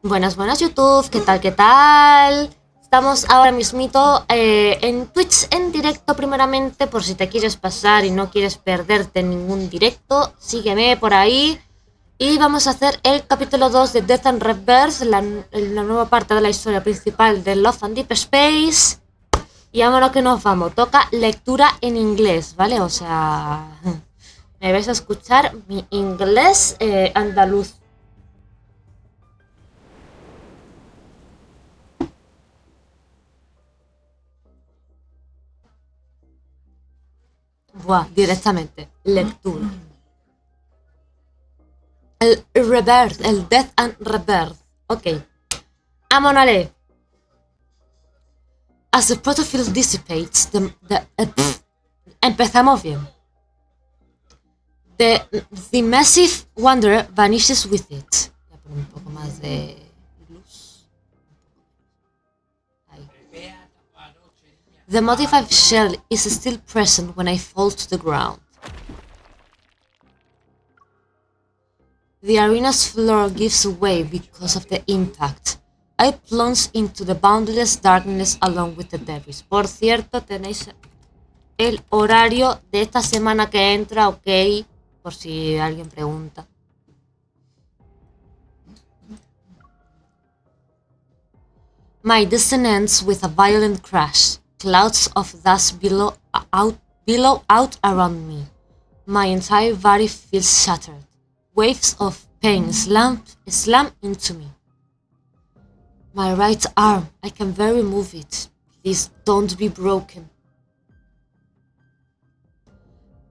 Buenas, buenas YouTube, ¿qué tal, qué tal? Estamos ahora mismito en Twitch en directo primeramente, por si te quieres pasar y no quieres perderte ningún directo, sígueme por ahí. Y vamos a hacer el capítulo 2 de Death and Rebirth, la nueva parte de la historia principal de Love and Deepspace. Y vámonos que nos vamos, toca lectura en inglés, ¿vale? O sea, me vais a escuchar mi inglés andaluz. Buah, directamente, lectura. El Rebirth, el Death and Rebirth. Ok. Amonale. As the protofield dissipates, empezamos bien. The massive wanderer vanishes with it. Voy a poner un poco más de luz. Ahí. The modified shell is still present when I fall to the ground. The arena's floor gives way because of the impact. I plunge into the boundless darkness along with the debris. Por cierto, tenéis el horario de esta semana que entra, ok, por si alguien pregunta. My descent ends with a violent crash. Clouds of dust billow out around me. My entire body feels shattered. Waves of pain slam into me. My right arm, I can barely move it. Please don't be broken.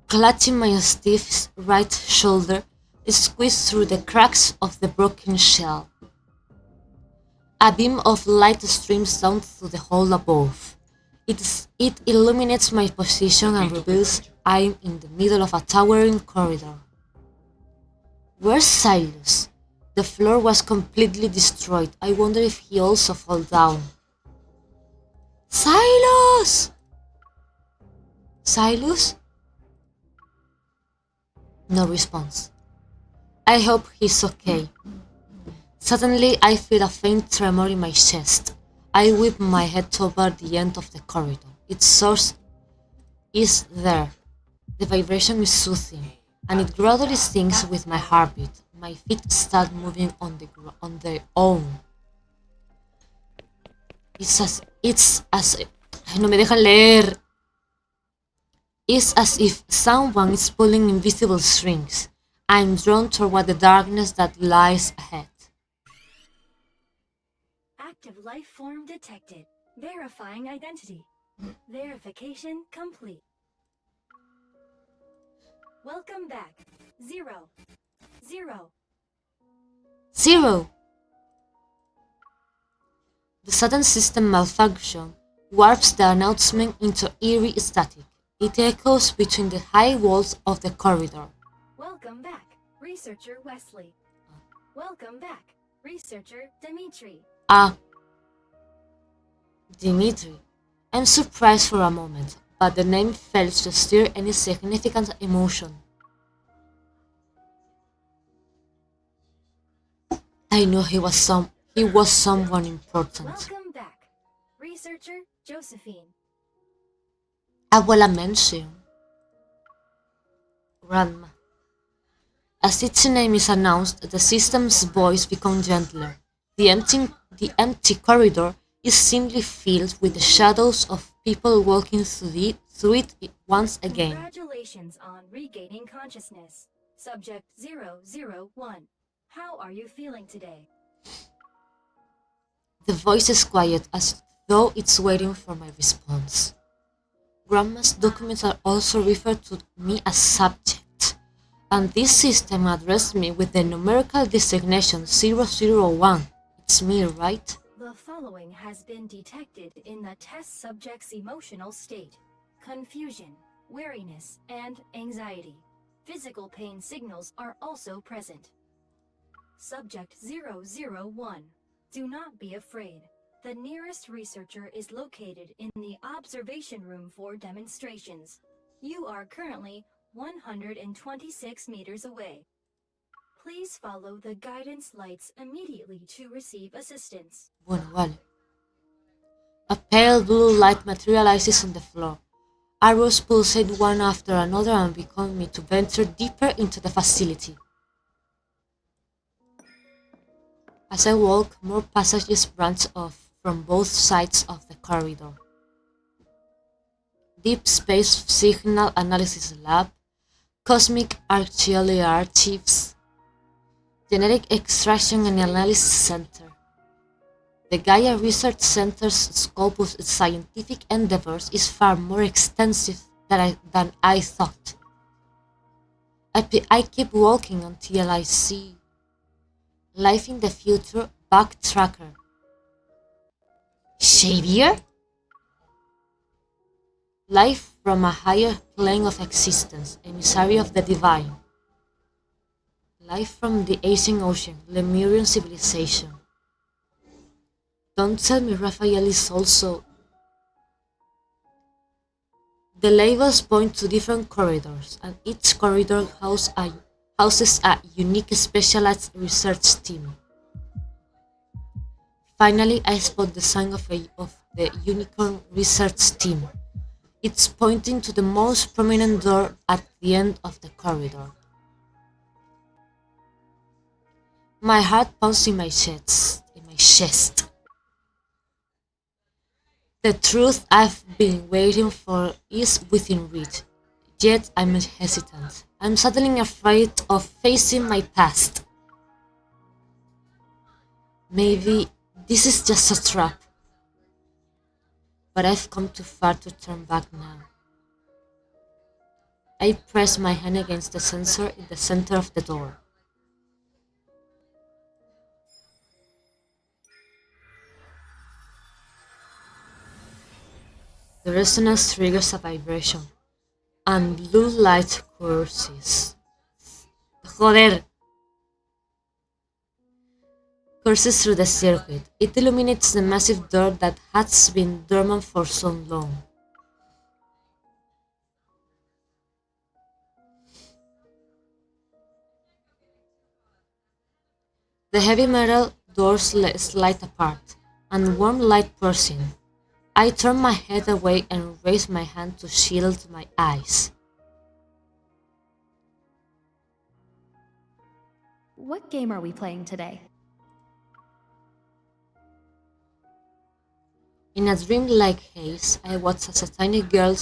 Clutching my stiff right shoulder, I squeeze through the cracks of the broken shell. A beam of light streams down through the hole above. It illuminates my position and reveals I'm in the middle of a towering corridor. Where's Silas? The floor was completely destroyed. I wonder if he also fell down. Silas! Silas? No response. I hope he's okay. Suddenly, I feel a faint tremor in my chest. I whip my head toward the end of the corridor. Its source is there. The vibration is soothing, and it gradually syncs with my heartbeat. My feet start moving on their own. It's as Ay, no me dejan leer. It's as if someone is pulling invisible strings. I'm drawn toward the darkness that lies ahead. Active life form detected. Verifying identity. Verification complete. Welcome back. 0. 0. 0. The sudden system malfunction warps the announcement into eerie static. It echoes between the high walls of the corridor. Welcome back, researcher Wesley. Welcome back, researcher Dimitri. Dimitri. I'm surprised for a moment, but the name fails to stir any significant emotion. I knew he was someone important. Welcome back, researcher Josephine. Abuela mentioned. Grandma. As its name is announced, the system's voice becomes gentler. The empty corridor is simply filled with the shadows of people walking through it once again. Congratulations on regaining consciousness. Subject 001. How are you feeling today? The voice is quiet, as though it's waiting for my response. Grandma's documents are also referred to me as subject, and this system addressed me with the numerical designation 001. It's me, right? The following has been detected in the test subject's emotional state: confusion, weariness, and anxiety. Physical pain signals are also present. Subject 001. Do not be afraid. The nearest researcher is located in the observation room for demonstrations. You are currently 126 meters away. Please follow the guidance lights immediately to receive assistance. Bueno, vale. A pale blue light materializes on the floor. Arrows pulsate one after another and become me to venture deeper into the facility. As I walk, more passages branch off from both sides of the corridor. Deepspace Signal Analysis Lab, Cosmic Archaeology Archives, Genetic Extraction and Analysis Center. The Gaia Research Center's scope of scientific endeavors is far more extensive than I thought. I keep walking until I see Life in the Future Backtracker. Xavier? Life from a higher plane of existence, emissary of the divine. Life from the ancient ocean, Lemurian civilization. Don't tell me Raphael is also... The labels point to different corridors, and each corridor houses a unique specialized research team. Finally, I spot the sign of the Unicorn Research Team. It's pointing to the most prominent door at the end of the corridor. My heart pounds in my chest. The truth I've been waiting for is within reach, yet I'm hesitant. I'm suddenly afraid of facing my past. Maybe this is just a trap, but I've come too far to turn back now. I press my hand against the sensor in the center of the door. The resonance triggers a vibration, and blue light courses. Joder! Courses through the circuit. It illuminates the massive door that has been dormant for so long. The heavy metal doors slide apart, and warm light pours in. I turn my head away and raise my hand to shield my eyes. What game are we playing today? In a dream-like haze, I watch as a tiny girl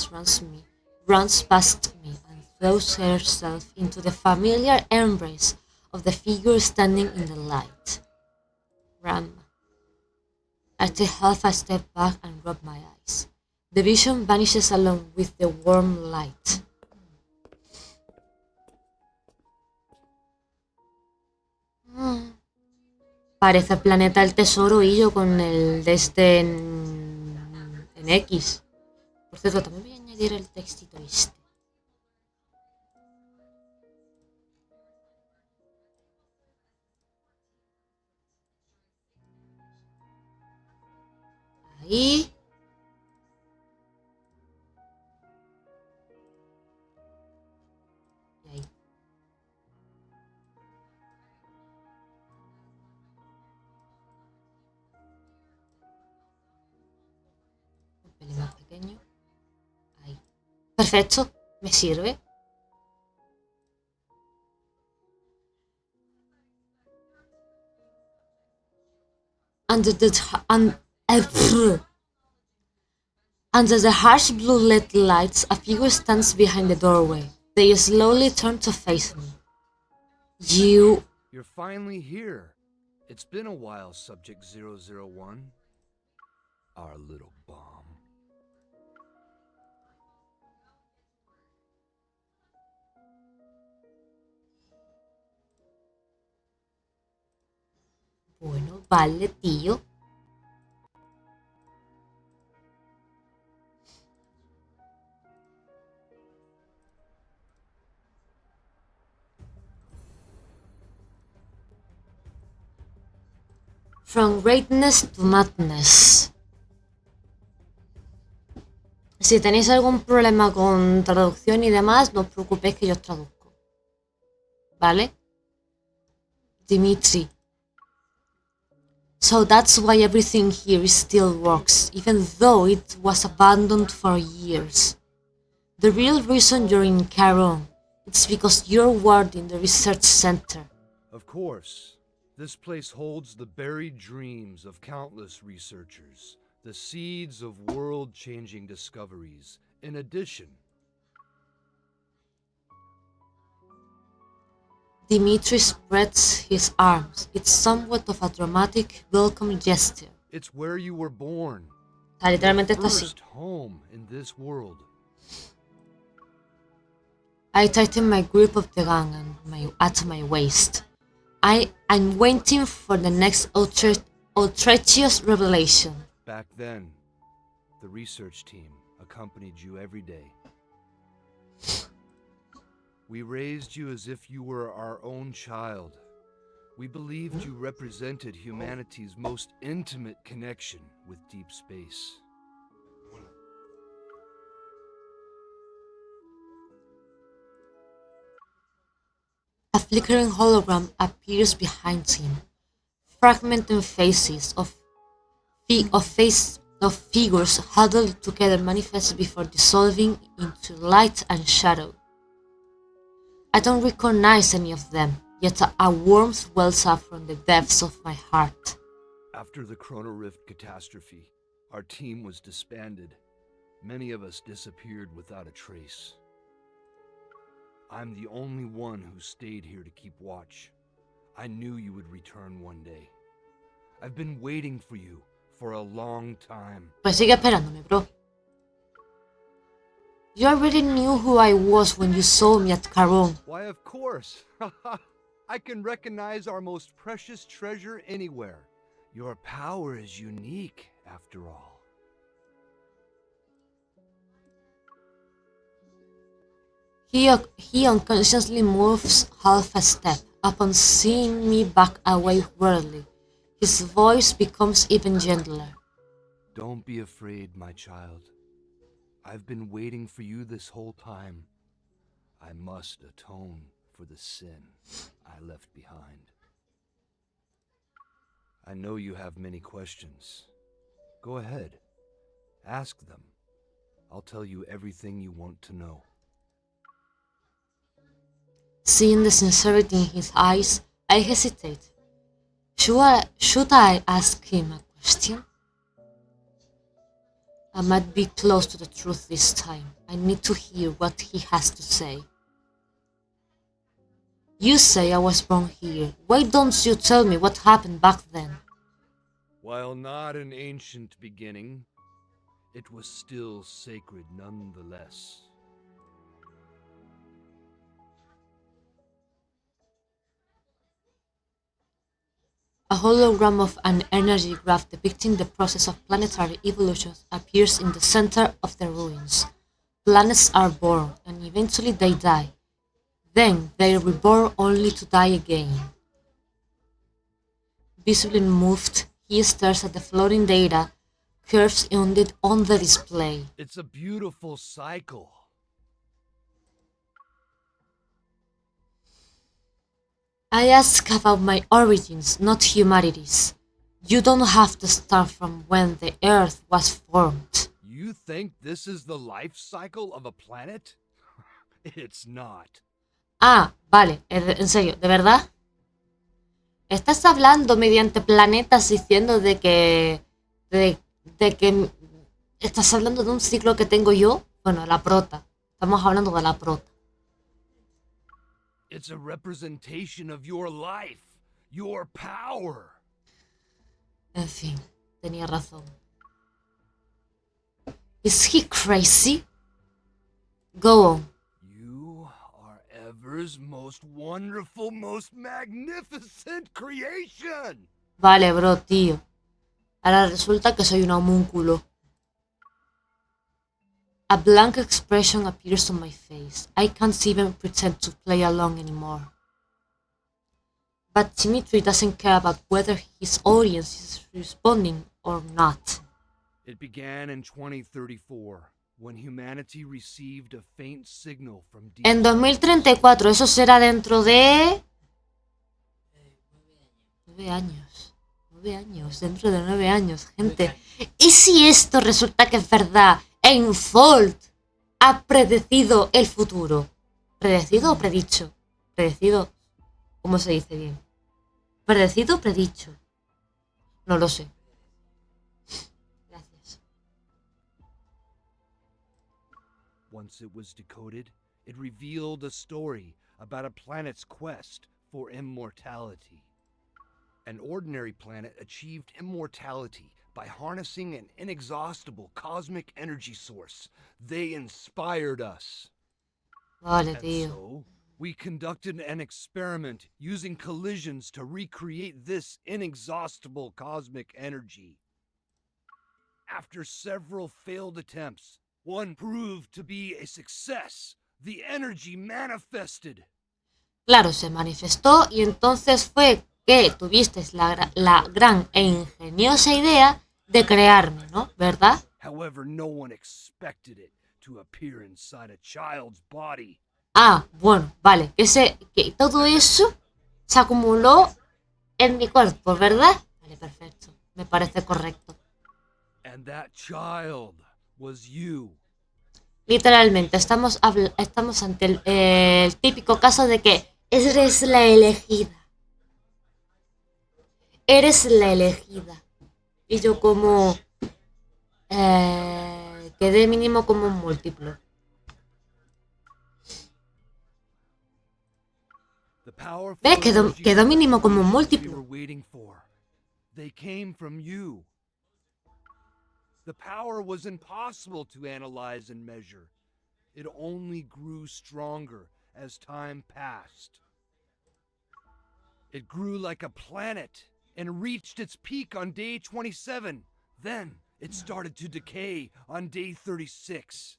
runs past me and throws herself into the familiar embrace of the figure standing in the light. Ram. I take half a step back and rub my eyes. The vision vanishes along with the warm light. Parece el planeta del tesoro y yo con el de este en X. Por cierto, también voy a añadir el textito este. Ahí. Y ahí. Un pelín más pequeño. Ahí. Perfecto. Me sirve. Under the harsh blue LED lights, a figure stands behind the doorway. They slowly turn to face me. You're finally here. It's been a while, Subject 001. Our little bomb. Bueno, vale, tío. From greatness to madness. Si tenéis algún problema con traducción y demás, no os preocupéis que yo os traduzco. ¿Vale? Dimitri. So that's why everything here still works, even though it was abandoned for years. The real reason you're in Caron, it's because you're warding the research center. Of course. This place holds the buried dreams of countless researchers, the seeds of world-changing discoveries. In addition, Dimitri spreads his arms. It's somewhat of a dramatic welcome gesture. it's where you were born. Literalmente está así. First home in this world. I tighten my grip of the gun at my waist. I'm waiting for the next outrageous revelation. Back then, the research team accompanied you every day. We raised you as if you were our own child. We believed you represented humanity's most intimate connection with deep space. A flickering hologram appears behind him. Fragmented faces of figures huddled together manifest before dissolving into light and shadow. I don't recognize any of them, yet a warmth wells up from the depths of my heart. After the Chrono Rift catastrophe, our team was disbanded. Many of us disappeared without a trace. I'm the only one who stayed here to keep watch. I knew you would return one day. I've been waiting for you for a long time. Pues sigue esperándome, bro. You already knew who I was when you saw me at Caron. Why, of course. I can recognize our most precious treasure anywhere. Your power is unique, after all. He unconsciously moves half a step. Upon seeing me back away weirdly, his voice becomes even gentler. Don't be afraid, my child. I've been waiting for you this whole time. I must atone for the sin I left behind. I know you have many questions. Go ahead. Ask them. I'll tell you everything you want to know. Seeing the sincerity in his eyes, I hesitate. Should I ask him a question? I might be close to the truth this time. I need to hear what he has to say. You say I was born here. Why don't you tell me what happened back then? While not an ancient beginning, it was still sacred nonetheless. A hologram of an energy graph depicting the process of planetary evolution appears in the center of the ruins. Planets are born, and eventually they die. Then they are reborn only to die again. Visibly moved, he stares at the floating data curves on the display. It's a beautiful cycle. I ask about my origins, not humanity's. You don't have to start from when the Earth was formed. You think this is the life cycle of a planet? It's not. Ah, vale, en serio, ¿de verdad? ¿Estás hablando mediante planetas diciendo de que estás hablando de un ciclo que tengo yo? Bueno, la prota. Estamos hablando de la prota. It's a representation of your life, your power. En fin, tenía razón. Is he crazy? Go on. You are Ever's most wonderful, most magnificent creation. Vale, bro, tío. Ahora resulta que soy un homúnculo. A blank expression appears on my face. I can't even pretend to play along anymore. But Dimitri doesn't care about whether his audience is responding or not. It began in 2034, when humanity received a faint signal from En Deepspace. 2034, eso será dentro de... 9 años. 9 años, dentro de 9 años, gente. ¿Y si esto resulta que es verdad? Enfold ha predecido el futuro. ¿Predecido o predicho? Predecido. ¿Cómo se dice bien? ¿Predecido o predicho? No lo sé. Gracias. Once it was decoded, it revealed a story about a planet's quest for immortality. An ordinary planet achieved immortality by harnessing an inexhaustible cosmic energy source. They inspired us. Vale, And tío. so, we conducted an experiment using collisions to recreate this inexhaustible cosmic energy. After several failed attempts, one proved to be a success. The energy manifested. Claro, se manifestó y entonces fue que tuvisteis la gran e ingeniosa idea de crearme, ¿no? ¿Verdad? However, no one expected it to appear inside a child's body. Ah, bueno, vale, que todo eso se acumuló en mi cuerpo, ¿verdad? Vale, perfecto, me parece correcto. And that child was you. Literalmente, estamos ante el típico caso de que eres la elegida. Eres la elegida. Y yo como... quedé mínimo como un múltiplo. ¿Ves? Quedó mínimo como un múltiplo. They came from you. The power was impossible to analyze and measure. It only grew stronger as time passed. It grew like a planet and reached its peak on day 27. Then it started to decay on day 36.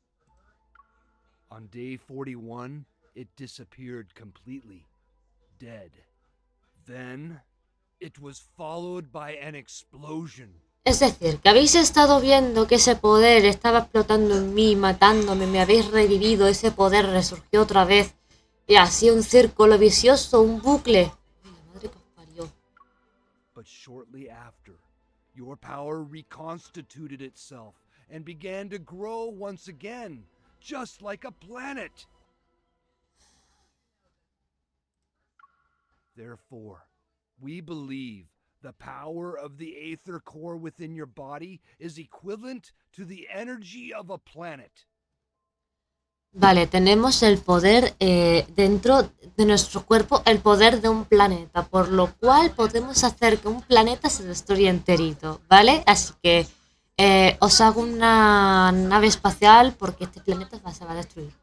On day 41, it disappeared completely, dead. Then it was followed by an explosion. Es decir, que habéis estado viendo que ese poder estaba explotando en mí, matándome, me habéis revivido, ese poder resurgió otra vez. Y así un círculo vicioso, un bucle. Ay, la madre que os parió. But shortly after, your power reconstituted itself and began to grow once again, just like a planet. Therefore, we believe the power of the Aether core within your body is equivalent to the energy of a planet. Vale, tenemos el poder dentro de nuestro cuerpo, el poder de un planeta, por lo cual podemos hacer que un planeta se destruya enterito, ¿vale? Así que os hago una nave espacial porque este planeta se va a destruir.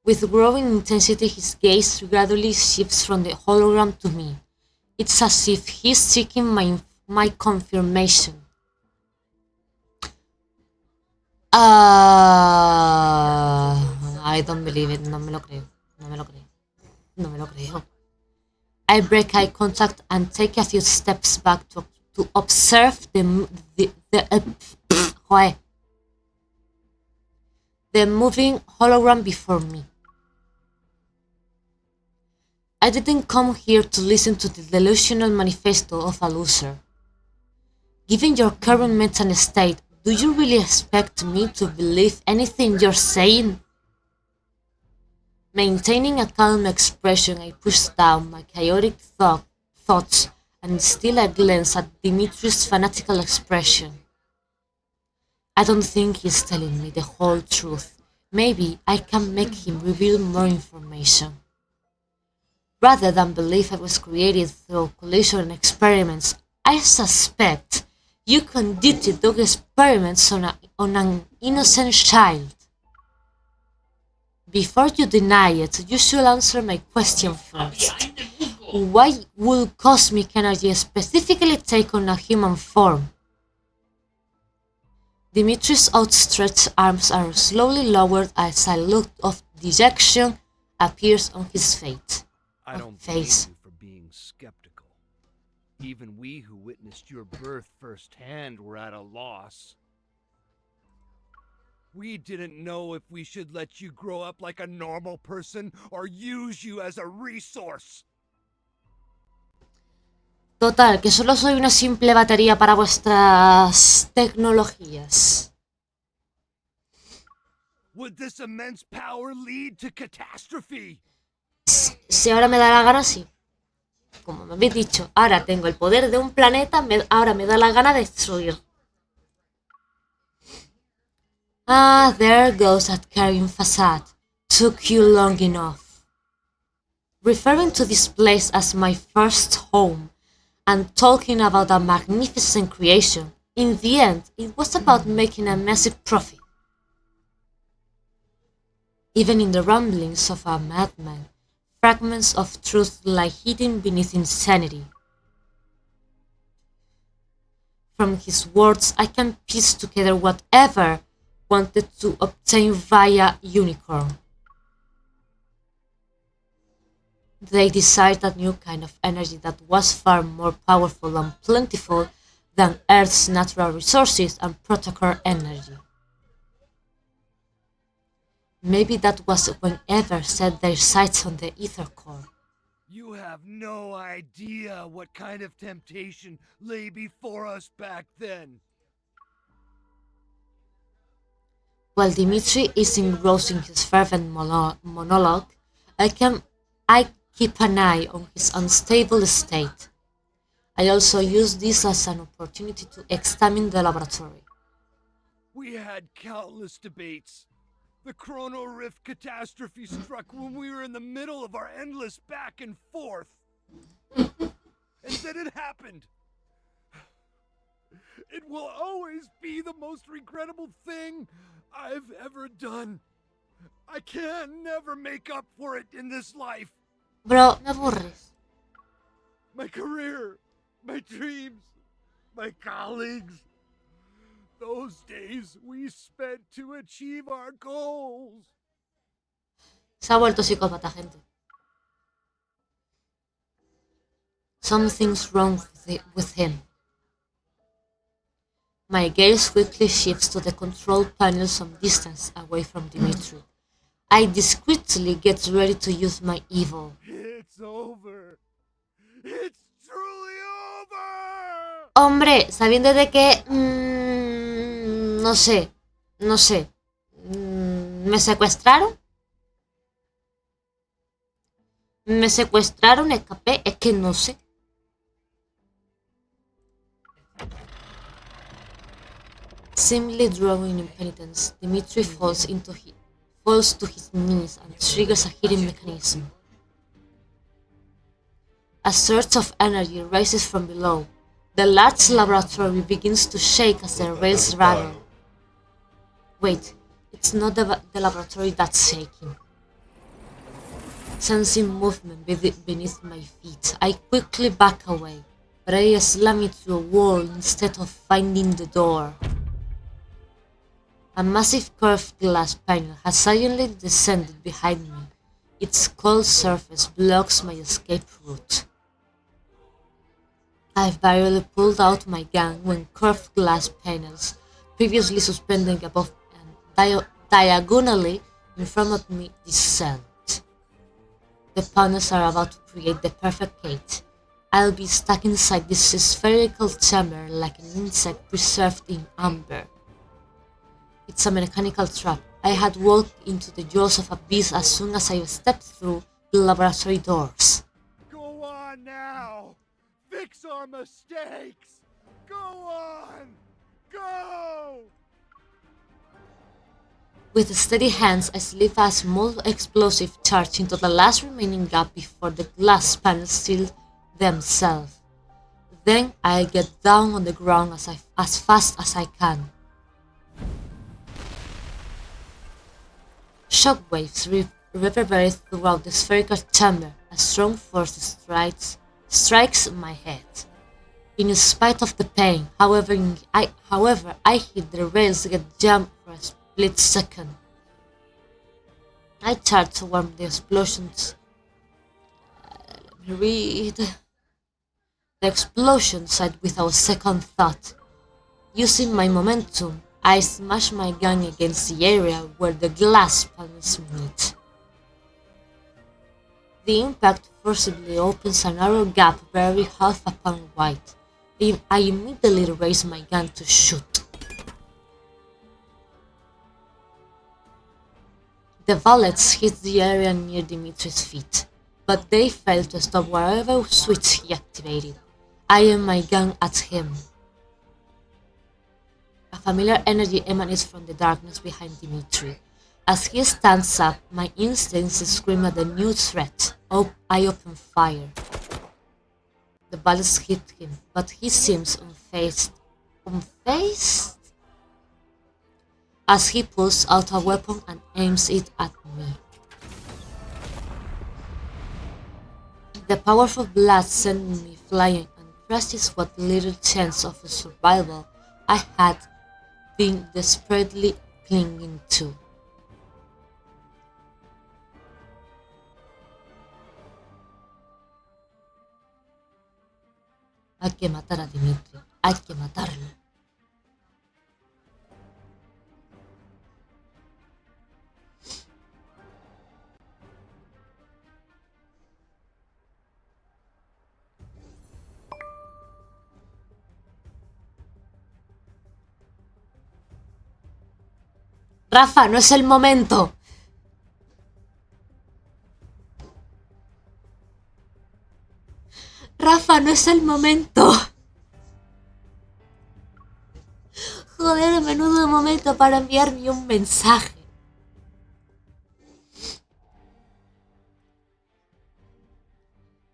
With growing intensity, his gaze gradually shifts from the hologram to me. It's as if he's seeking my confirmation. I don't believe it. No me lo creo. No me lo creo. No me lo creo. I break eye contact and take a few steps back to observe the moving hologram before me. I didn't come here to listen to the delusional manifesto of a loser. Given your current mental state, do you really expect me to believe anything you're saying? Maintaining a calm expression, I push down my chaotic thoughts and steal a glance at Dimitri's fanatical expression. I don't think he's telling me the whole truth. Maybe I can make him reveal more information. Rather than believe I was created through collision experiments, I suspect you conducted those experiments on an innocent child. Before you deny it, you should answer my question first. Why would cosmic energy specifically take on a human form? Dimitri's outstretched arms are slowly lowered as a look of dejection appears on his face. I don't blame you for being skeptical. Even we who witnessed your birth firsthand were at a loss. We didn't know if we should let you grow up like a normal person or use you as a resource. Total, que solo soy una simple batería para vuestras tecnologías. Would this immense power lead to catastrophe? Si ahora me da la gana, sí. Como me habéis dicho, ahora tengo el poder de un planeta, ahora me da la gana de destruir. Ah, there goes that carrying facade. Took you long enough. Referring to this place as my first home, and talking about a magnificent creation, in the end, it was about making a massive profit. Even in the rumblings of a madman, fragments of truth lie hidden beneath insanity. From his words, I can piece together whatever wanted to obtain via unicorn. They desired a new kind of energy that was far more powerful and plentiful than Earth's natural resources and protocol energy. Maybe that was whenever set their sights on the ether core. You have no idea what kind of temptation lay before us back then. While Dmitri is engrossed in his fervent monologue, I keep an eye on his unstable state. I also use this as an opportunity to examine the laboratory. We had countless debates. The Chrono Rift catastrophe struck when we were in the middle of our endless back and forth. And then it happened. It will always be the most regrettable thing I've ever done. I can never make up for it in this life. Bro, me aburres. My career, my dreams, my colleagues. Those days we spent to achieve our goals. Se ha vuelto psicópata, gente. Something's wrong with him. My gaze quickly shifts to the control panel some distance away from Dimitri. I discreetly get ready to use my evil. It's over. It's truly over. Hombre, sabiendo de que... no sé. ¿Me secuestraron? Escapé, es que no sé. Seemingly drawing impenitence, Dimitri falls to his knees and triggers a heating mechanism. A surge of energy rises from below. The large laboratory begins to shake as the rails rattle. Wait, it's not the laboratory that's shaking. Sensing movement beneath my feet, I quickly back away, but I slam into a wall instead of finding the door. A massive curved glass panel has silently descended behind me. Its cold surface blocks my escape route. I've barely pulled out my gun when curved glass panels, previously suspending above and diagonally in front of me, descend. The panels are about to create the perfect cage. I'll be stuck inside this spherical chamber like an insect preserved in amber. It's a mechanical trap. I had walked into the jaws of a beast as soon as I stepped through the laboratory doors. Go on now. Fix our mistakes. Go on. Go. With steady hands, I slip a small explosive charge into the last remaining gap before the glass panels seal themselves. Then I get down on the ground as fast as I can. Shockwaves reverberate throughout the spherical chamber. A strong force strikes my head. In spite of the pain, however, I hit the rails, get jammed for a split second. I charge toward the explosions. Let me read. The explosion side without a second thought. Using my momentum, I smash my gun against the area where the glass panels meet. The impact forcibly opens a narrow gap barely half a pound wide. I immediately raise my gun to shoot. The bullets hit the area near Dimitri's feet, but they failed to stop whatever switch he activated. I aim my gun at him. A familiar energy emanates from the darkness behind Dimitri. As he stands up, my instincts scream at the new threat. I open fire. The bullets hit him, but he seems unfazed. Unfazed? As he pulls out a weapon and aims it at me. The powerful blast sent me flying and crushes what little chance of survival I had been desperately clinging to. Hay que matar a Dimitri. Hay que matarlo. Rafa, no es el momento. Rafa, no es el momento. Joder, menudo momento para enviarme un mensaje.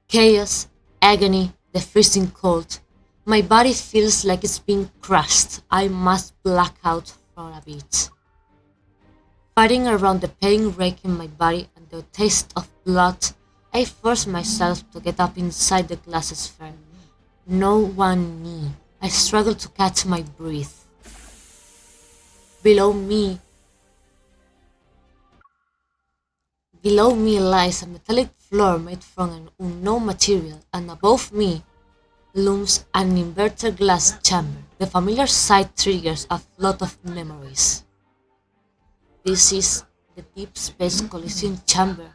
Chaos, agony, the freezing cold. My body feels like it's being crushed. I must black out for a bit. Fighting around the pain raking my body and the taste of blood, I force myself to get up inside the glass sphere. No one knee. I struggle to catch my breath. Below me lies a metallic floor made from an unknown material, and above me looms an inverted glass chamber. The familiar sight triggers a flood of memories. This is the Deepspace collision chamber.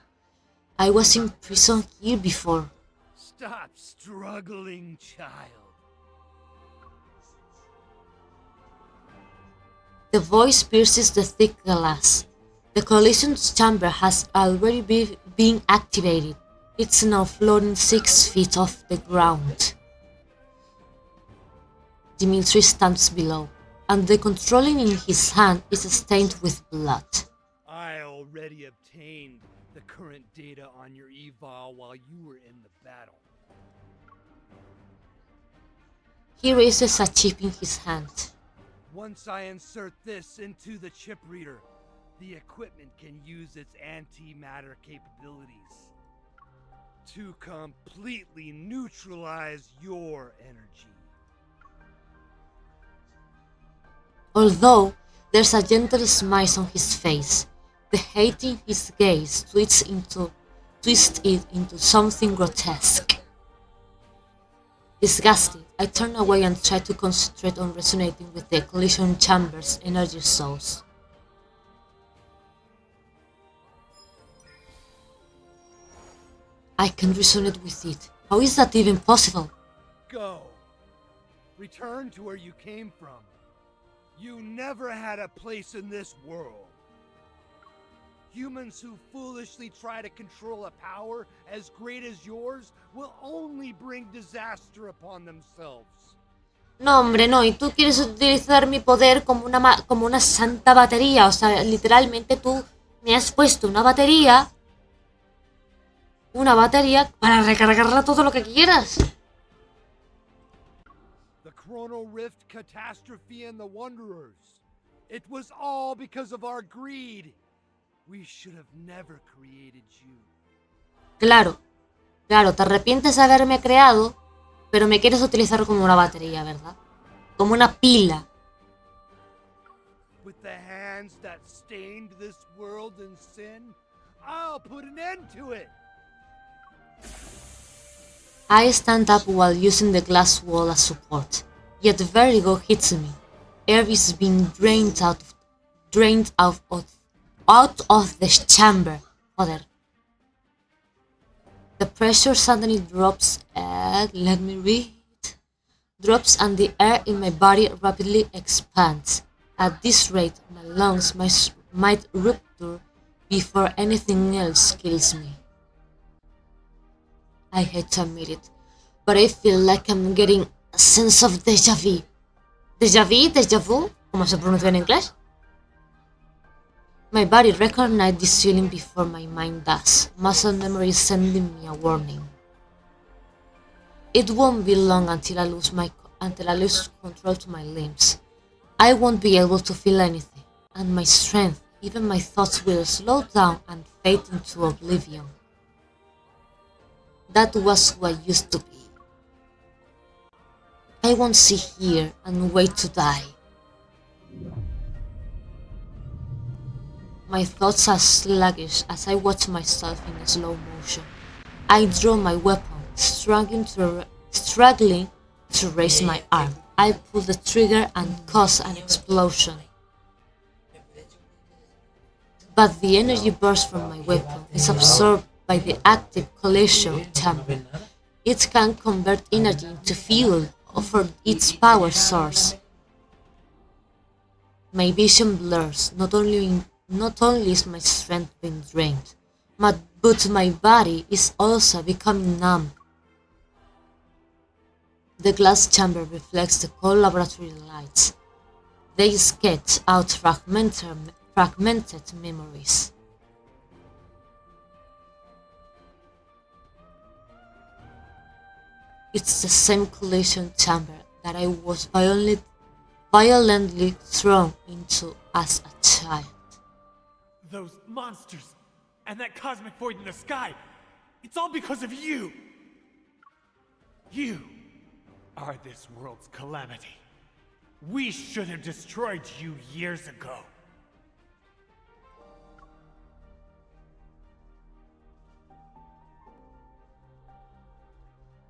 I was in prison here before. Stop struggling, child. The voice pierces the thick glass. The collision chamber has already been activated. It's now floating 6 feet off the ground. Dimitri stands below, and the controlling in his hand is stained with blood. I already obtained the current data on your eval while you were in the battle. He raises a chip in his hand. Once I insert this into the chip reader, the equipment can use its antimatter capabilities to completely neutralize your energy. Although there's a gentle smile on his face, the hate in his gaze twists it into something grotesque. Disgusted, I turn away and try to concentrate on resonating with the collision chamber's energy source. I can resonate with it. How is that even possible? Go. Return to where you came from. You never had a place in this world. Humans who foolishly try to control a power as great as yours will only bring disaster upon themselves. No, hombre, no. Y tú quieres utilizar mi poder como una santa batería. O sea, literalmente tú me has puesto una batería para recargarla todo lo que quieras. The Chrono Rift catastrophe and the Wanderers. It was all because of our greed. We should have never created you. Claro, te arrepientes de haberme creado, pero me quieres utilizar como una batería, ¿verdad? Como una pila. With the hands that stained this world in sin, I'll put an end to it. I stand up while using the glass wall as support, yet vertigo hits me. air is being drained out of the chamber. Joder. The pressure suddenly drops let me read. Drops and the air in my body rapidly expands. At this rate, my lungs might rupture before anything else kills me. I hate to admit it, but I feel like I'm getting a sense of déjà vu. Déjà vu, como se pronuncia en inglés. My body recognizes this feeling before my mind does. Muscle memory is sending me a warning. It won't be long until I lose control to my limbs. I won't be able to feel anything, and my strength, even my thoughts will slow down and fade into oblivion. That was who I used to be. I won't sit here and wait to die. My thoughts are sluggish as I watch myself in slow motion. I draw my weapon, struggling to raise my arm. I pull the trigger and cause an explosion. But the energy burst from my weapon is absorbed by the active collision chamber. It can convert energy into fuel for its power source. My vision blurs. Not only is my strength being drained, but my body is also becoming numb. The glass chamber reflects the cold laboratory lights. They sketch out fragmented memories. It's the same collision chamber that I was violently thrown into as a child. Those monsters and that cosmic void in the sky, it's all because of you! You are this world's calamity. We should have destroyed you years ago.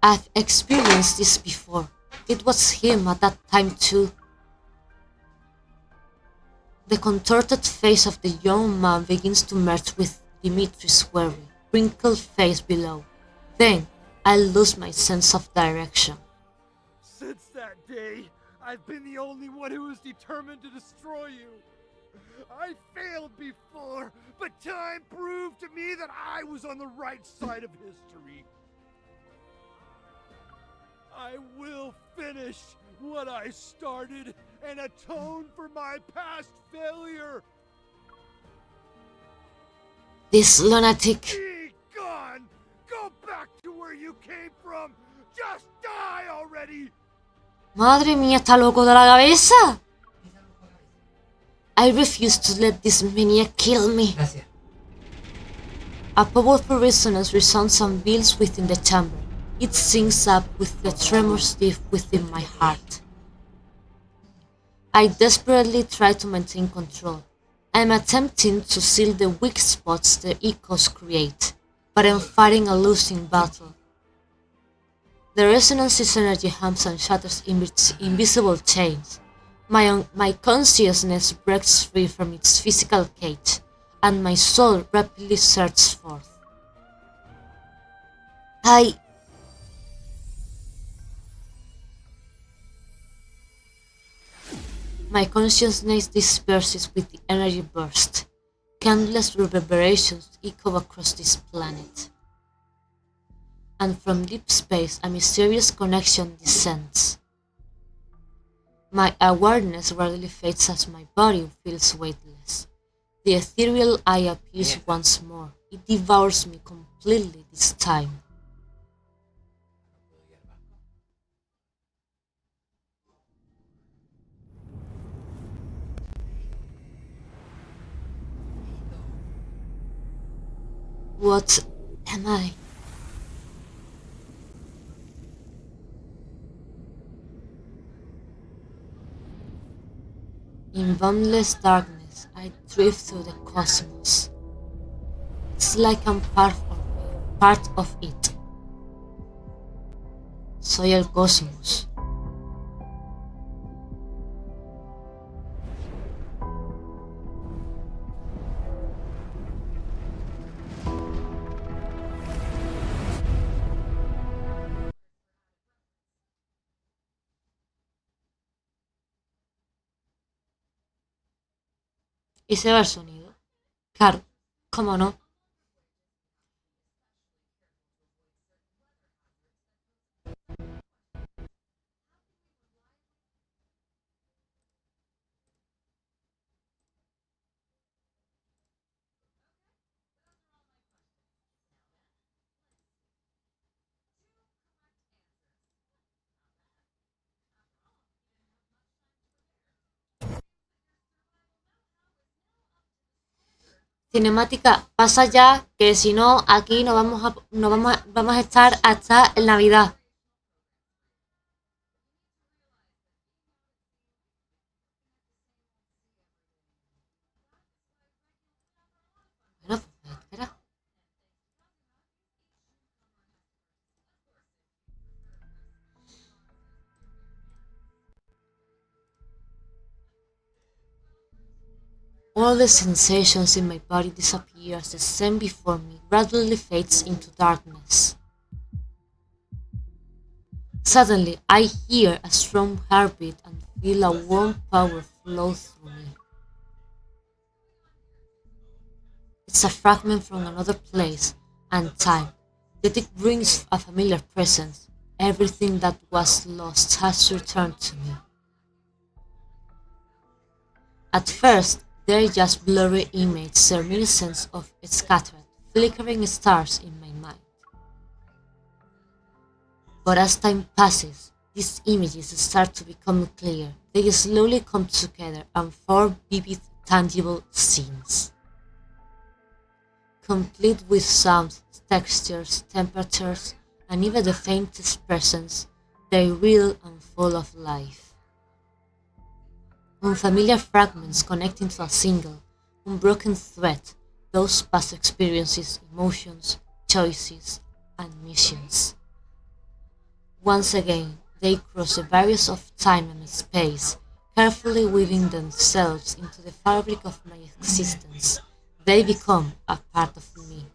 I've experienced this before. It was him at that time too. The contorted face of the young man begins to merge with Dimitri's weary, wrinkled face below. Then, I lose my sense of direction. Since that day, I've been the only one who is determined to destroy you. I failed before, but time proved to me that I was on the right side of history. I will finish what I started and atone for my past failure. This lunatic. Be gone! Go back to where you came from! Just die already! Madre mía, está loco de la cabeza. I refuse to let this maniac kill me. Gracias. A powerful resonance resounds and builds within the chamber. It syncs up with the tremors deep within my heart. I desperately try to maintain control. I'm attempting to seal the weak spots the echoes create, but I'm fighting a losing battle. The resonance's energy hums and shatters invisible chains. My consciousness breaks free from its physical cage, and my soul rapidly surges forth. My consciousness disperses with the energy burst. Countless reverberations echo across this planet. And from deep space a mysterious connection descends. My awareness gradually fades as my body feels weightless. The ethereal eye appears once more. It devours me completely this time. What am I? In boundless darkness, I drift through the cosmos. It's like I'm part of it. Soy el cosmos. Y se va el sonido. Claro, cómo no. Cinemática, pasa ya, que si no, aquí vamos a estar hasta el Navidad. Bueno, pues espera. All the sensations in my body disappear as the scene before me gradually fades into darkness. Suddenly, I hear a strong heartbeat and feel a warm power flow through me. It's a fragment from another place and time, yet it brings a familiar presence. Everything that was lost has returned to me. At first, they're just blurry images reminiscent of scattered, flickering stars in my mind. But as time passes, these images start to become clear. They slowly come together and form vivid, tangible scenes, complete with sounds, textures, temperatures, and even the faintest presence. They're real and full of life. Unfamiliar fragments connecting to a single, unbroken thread, those past experiences, emotions, choices, and missions. Once again, they cross the barriers of time and space, carefully weaving themselves into the fabric of my existence. They become a part of me.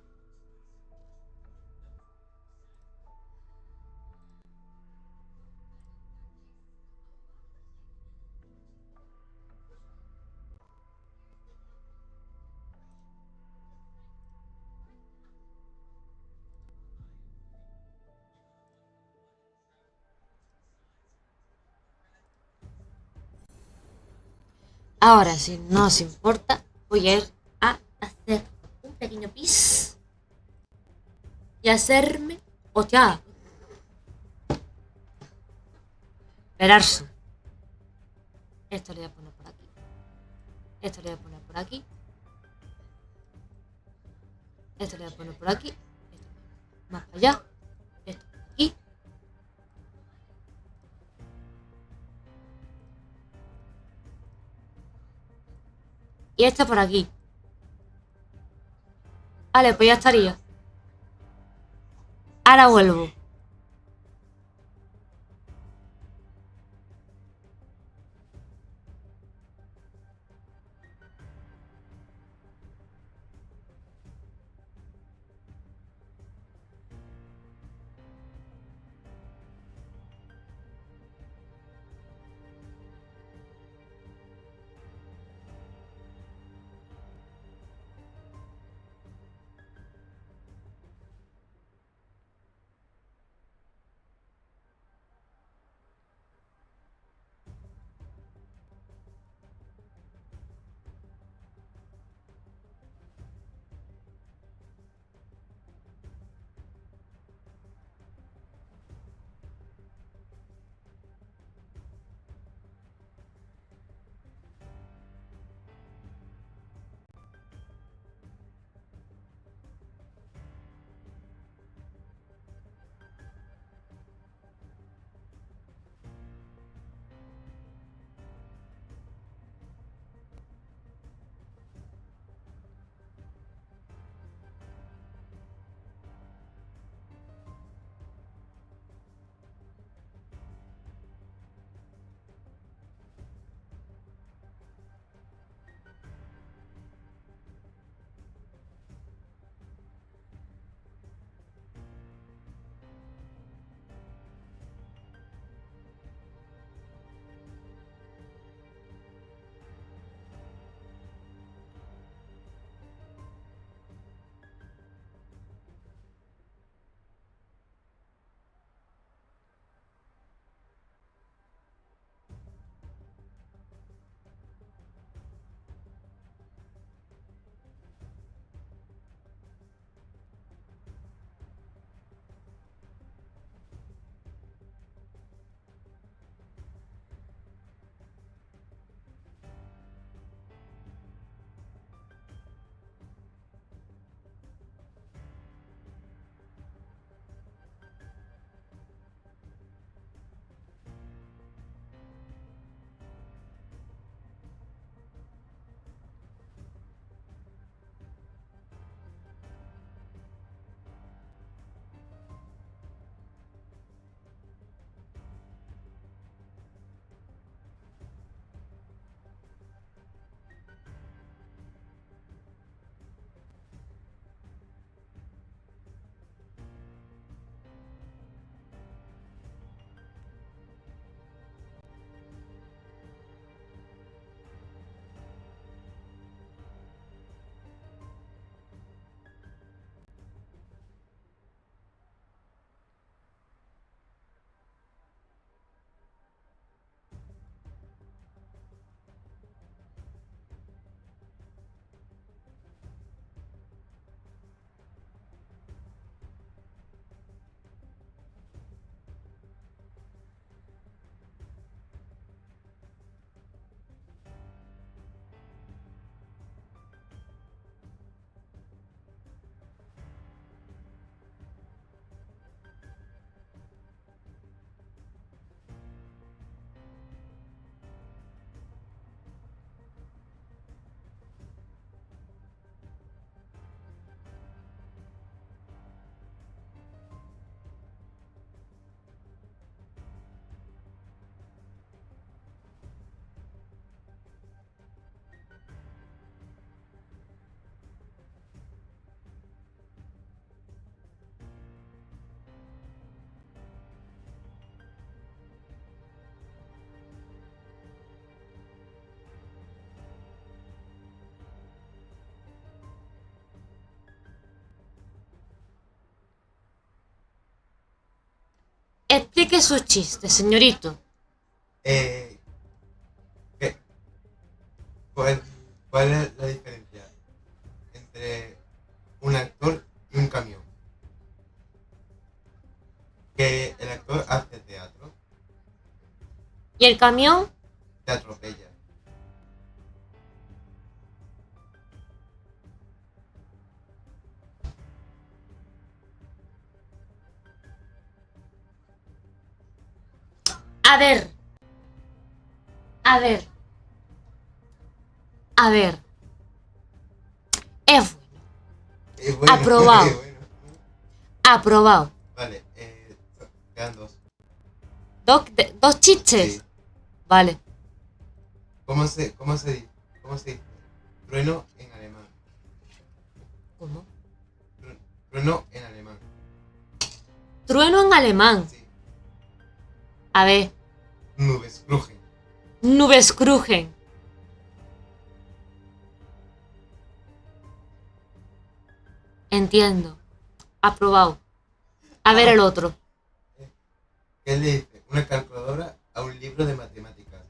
Ahora, si no os importa, voy a ir a hacer un pequeño pis y hacerme otra. Verarse. Esto lo voy a poner por aquí. Esto lo voy a poner por aquí. Esto lo voy a poner por aquí. Esto más para allá. Esto por aquí. Y esto por aquí. Vale, pues ya estaría. Ahora vuelvo. Explique su chiste, señorito. ¿qué? ¿Cuál, cuál es la diferencia entre un actor y un camión? Que el actor hace teatro, ¿Y el camión? te atropella. A ver. A ver. A ver. Es bueno. Bueno, Aprobado. bueno. Aprobado. Vale, quedan dos. ¿Dos chistes? Sí. Vale. ¿Cómo se dice? Trueno en alemán. ¿Cómo? Trueno en alemán. Trueno en alemán. Sí. A ver. Nubes crujen. Nubes crujen. Entiendo. Aprobado. A ver el otro. ¿Qué le dice una calculadora a un libro de matemáticas?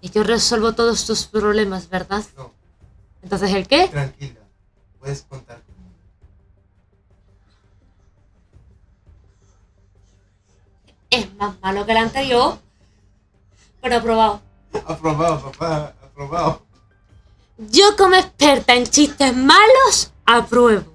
Y yo resuelvo todos tus problemas, ¿verdad? No, Entonces, ¿el qué? tranquila. Puedes contar. Es más malo que el anterior, pero aprobado. Aprobado, papá. Aprobado. Yo como experta en chistes malos, apruebo.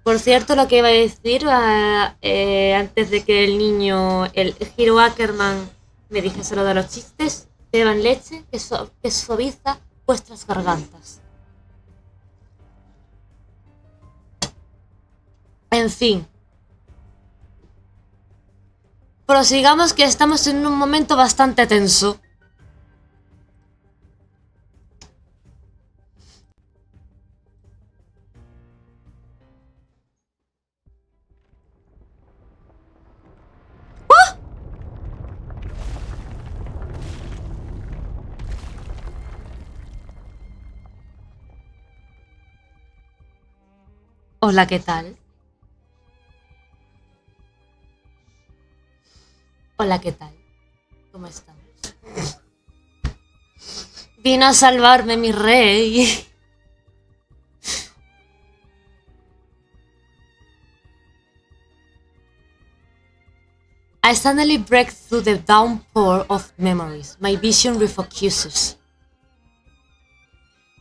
Por cierto, lo que iba a decir antes de que el niño, el Hiro Ackerman, me dijese lo de los chistes, beban leche que suaviza vuestras gargantas. En fin. Prosigamos que estamos en un momento bastante tenso. Hola, ¿qué tal? Hola, ¿qué tal? ¿Cómo estamos? Vino a salvarme mi rey. I suddenly break through the downpour of memories. My vision refocuses.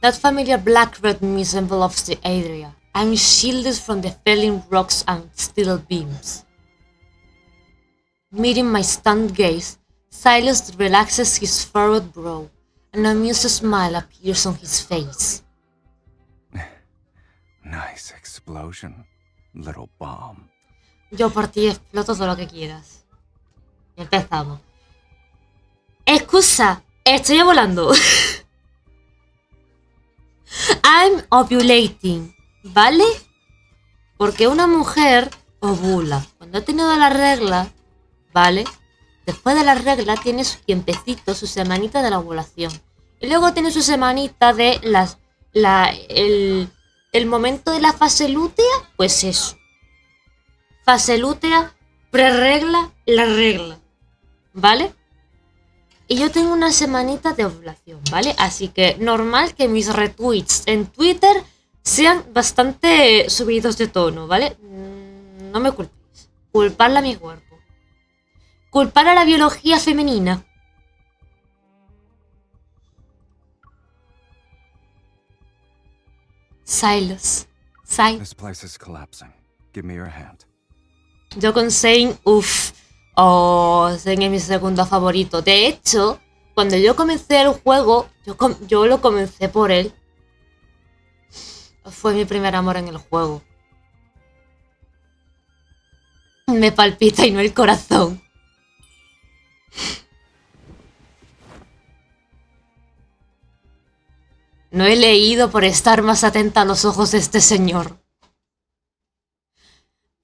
That familiar black-red mist envelops the area. I'm shielded from the falling rocks and steel beams. Meeting my stunned gaze, Silas relaxes his furrowed brow. An amused smile appears on his face. Nice explosion, little bomb. Yo por ti exploto todo lo que quieras. Y empezamos. Excusa, estoy volando. I'm ovulating, ¿vale? Porque una mujer ovula. Cuando ha tenido la regla, ¿vale? Después de la regla tiene su tiempecito, su semanita de la ovulación. Y luego tiene su semanita de el momento de la fase lútea, pues eso. Fase lútea, preregla, la regla. ¿Vale? Y yo tengo una semanita de ovulación, ¿vale? Así que normal que mis retweets en Twitter sean bastante subidos de tono, ¿vale? No me culpéis. Culparla a mi cuerpo. Culpar a la biología femenina. Silas. This place is collapsing. Give me your hand. Yo con Zane, uff. Oh, Zane es mi segundo favorito. De hecho, cuando yo comencé el juego, yo lo comencé por él. Fue mi primer amor en el juego. Me palpita y no el corazón. No he leído por estar más atenta a los ojos de este señor.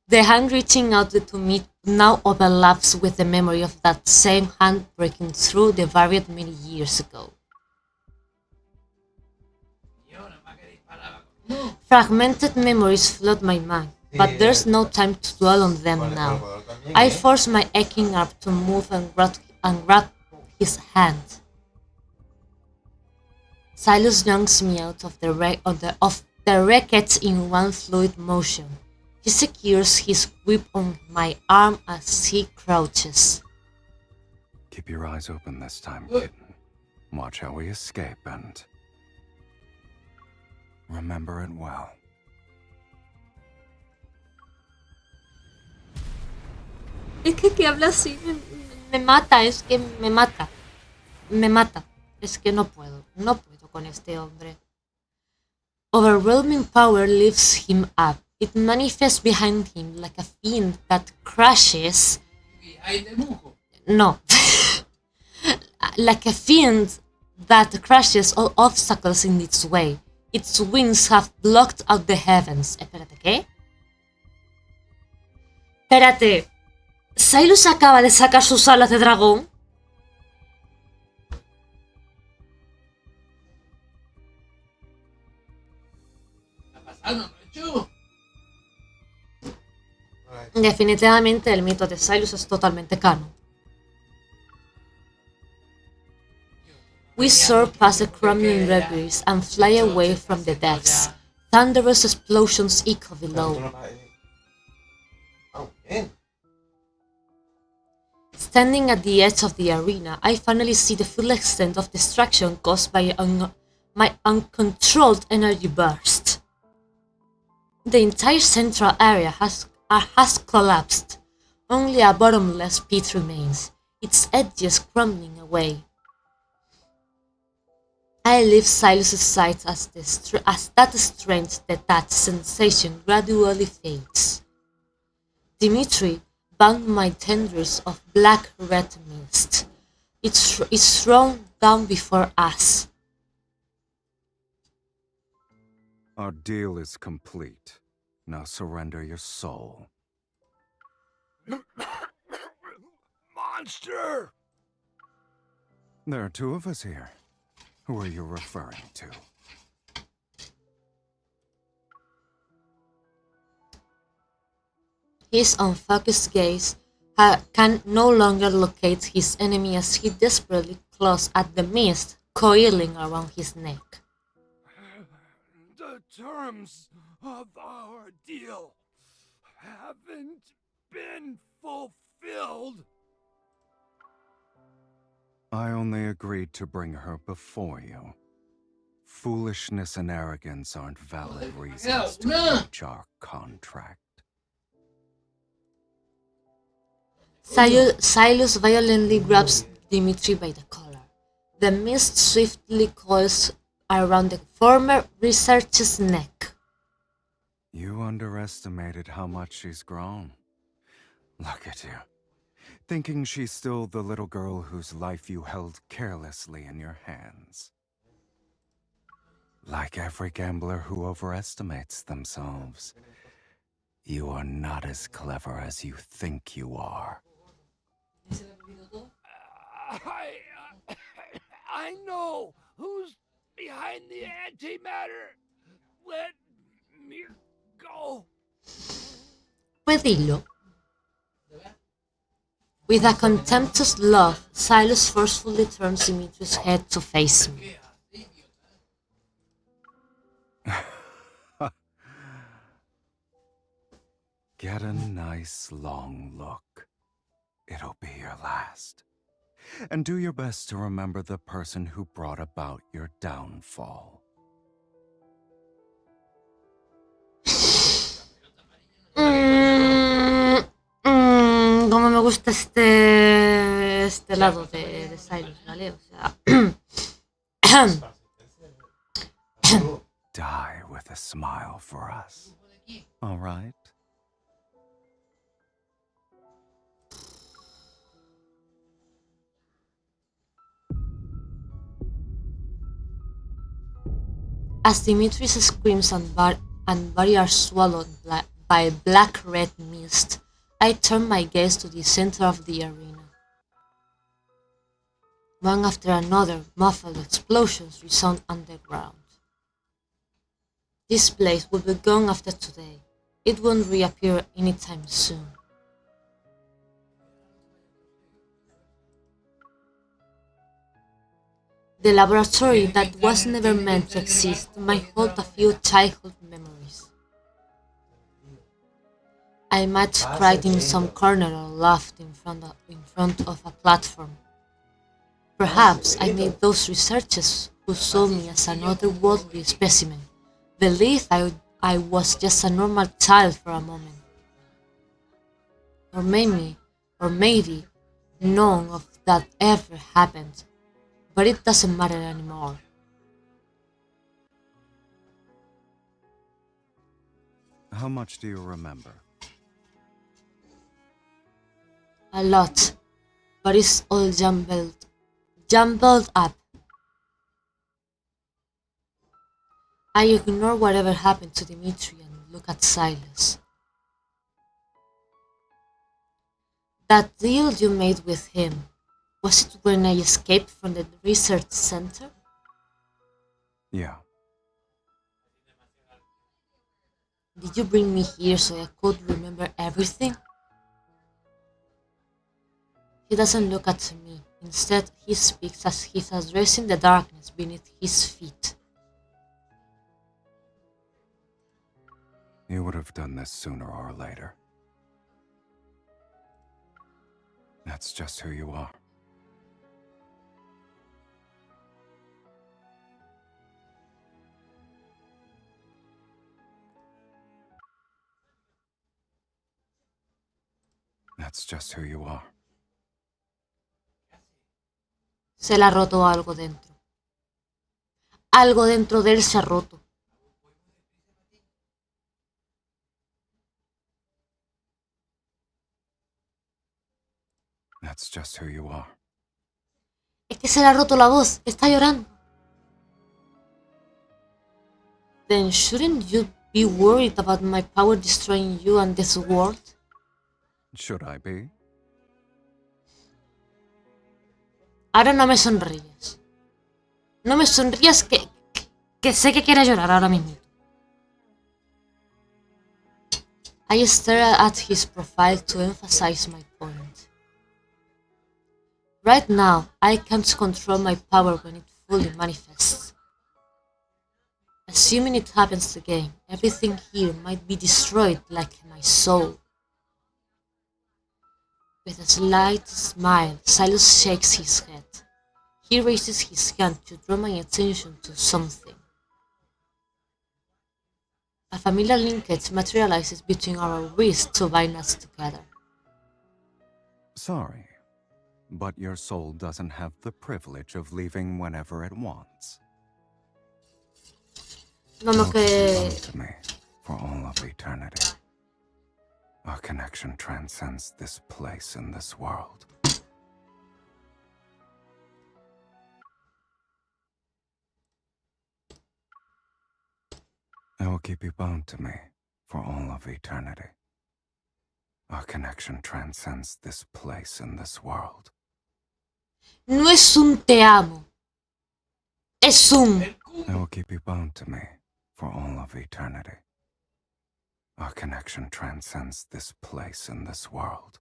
The hand reaching out to me now overlaps with the memory of that same hand breaking through the barrier many years ago. Fragmented memories flood my mind. but there's no time to dwell on them now. I force my aching arm to move and grab his hand. Silas yanks me out of the wreckage in one fluid motion. He secures his grip on my arm as he crouches. Keep your eyes open this time, kitten. Watch how we escape and remember it well. Es que habla así me mata, es que me mata. Me mata. Es que no puedo con este hombre. Overwhelming power lifts him up. It manifests behind him like a fiend that crashes. No. Like a fiend that crashes all obstacles in its way. Its wings have blocked out the heavens. Espérate, ¿qué? Espérate. ¿Silas acaba de sacar sus alas de dragón? Definitivamente el mito de Silas es totalmente canon. We soar past the crumbling rebirths and fly away from the depths. Thunderous explosions echo below. Standing at the edge of the arena, I finally see the full extent of destruction caused by my uncontrolled energy burst. The entire central area has collapsed. Only a bottomless pit remains, its edges crumbling away. I leave Silas's side as that strange detached sensation gradually fades. Dimitri bound my tendrils of black-red mist. It's thrown down before us. Our deal is complete. Now surrender your soul. Monster! There are two of us here. Who are you referring to? His unfocused gaze can no longer locate his enemy as he desperately claws at the mist coiling around his neck. The terms of our deal haven't been fulfilled. I only agreed to bring her before you. Foolishness and arrogance aren't valid reasons to breach our contract. Silas violently grabs Dimitri by the collar. The mist swiftly coils around the former researcher's neck. You underestimated how much she's grown. Look at you. Thinking she's still the little girl whose life you held carelessly in your hands. Like every gambler who overestimates themselves, you are not as clever as you think you are. I know who's behind the antimatter. Let me go. Pues dilo. With a contemptuous laugh, Silas forcefully turns Dimitri's head to face me. Get a nice long look. It'll be your last. And do your best to remember the person who brought about your downfall. Como me gusta este lado de Silas, ¿vale? O sea... Die with a smile for us. All right? As Dimitri's screams and body are swallowed by black-red mist, I turn my gaze to the center of the arena. One after another, muffled explosions resound underground. This place will be gone after today, It won't reappear anytime soon. The laboratory that was never meant to exist might hold a few childhood memories. I might cried in some corner or laughed in front of a platform. Perhaps I made those researchers who saw me as an otherworldly specimen believe I was just a normal child for a moment. Or maybe none of that ever happened, but it doesn't matter anymore. How much do you remember? A lot, but it's all jumbled up. I ignore whatever happened to Dimitri and look at Silas. That deal you made with him, was it when I escaped from the research center? Yeah. Did you bring me here so I could remember everything? He doesn't look at me. Instead, he speaks as if addressing the darkness beneath his feet. You would have done this sooner or later. That's just who you are. That's just who you are. Se le ha roto algo dentro. Algo dentro de él se ha roto. That's just who you are. Es que se le ha roto la voz. Está llorando. Then shouldn't you be worried about my power destroying you and this world? Should I be? Ahora no me sonríes. No me sonríes que sé que quieres llorar ahora mismo. I stare at his profile to emphasize my point. Right now, I can't control my power when it fully manifests. Assuming it happens again, everything here might be destroyed like my soul. With a slight smile, Silas shakes his head. He raises his hand to draw my attention to something. A familiar linkage materializes between our wrists to bind us together. Sorry, but your soul doesn't have the privilege of leaving whenever it wants. No me You'll que... belong to me for all of eternity. Our connection transcends this place and this world. I will keep you bound to me for all of eternity. Our connection transcends this place and this world. No es un te amo. Es un... I will keep you bound to me for all of eternity. Our connection transcends this place and this world.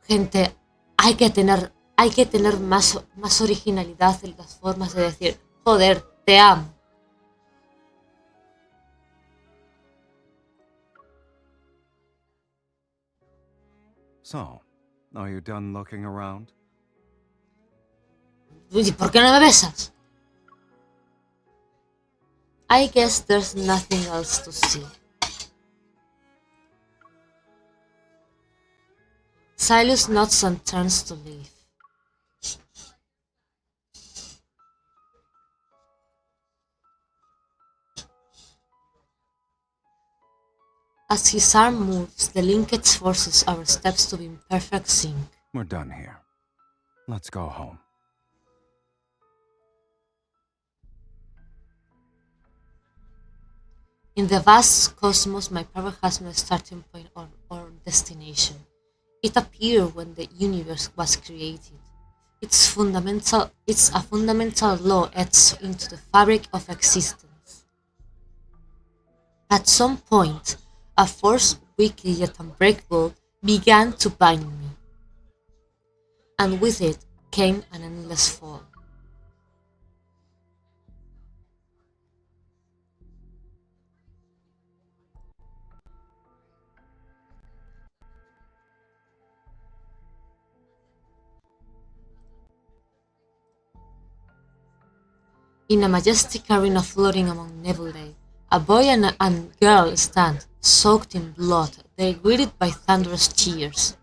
Gente, hay que tener más originalidad en las formas de decir, joder, te amo. So, are you done looking around? ¿Y por qué no me besas? I guess there's nothing else to see. Silas nods and turns to leave. As his arm moves, the linkage forces our steps to be in perfect sync. We're done here. Let's go home. In the vast cosmos, my power has no starting point or destination. It appeared when the universe was created. It's a fundamental law etched into the fabric of existence. At some point, a force weak yet unbreakable began to bind me, and with it came an endless fall. In a majestic arena floating among nebulae, a boy and girl stand, soaked in blood, they greeted by thunderous cheers.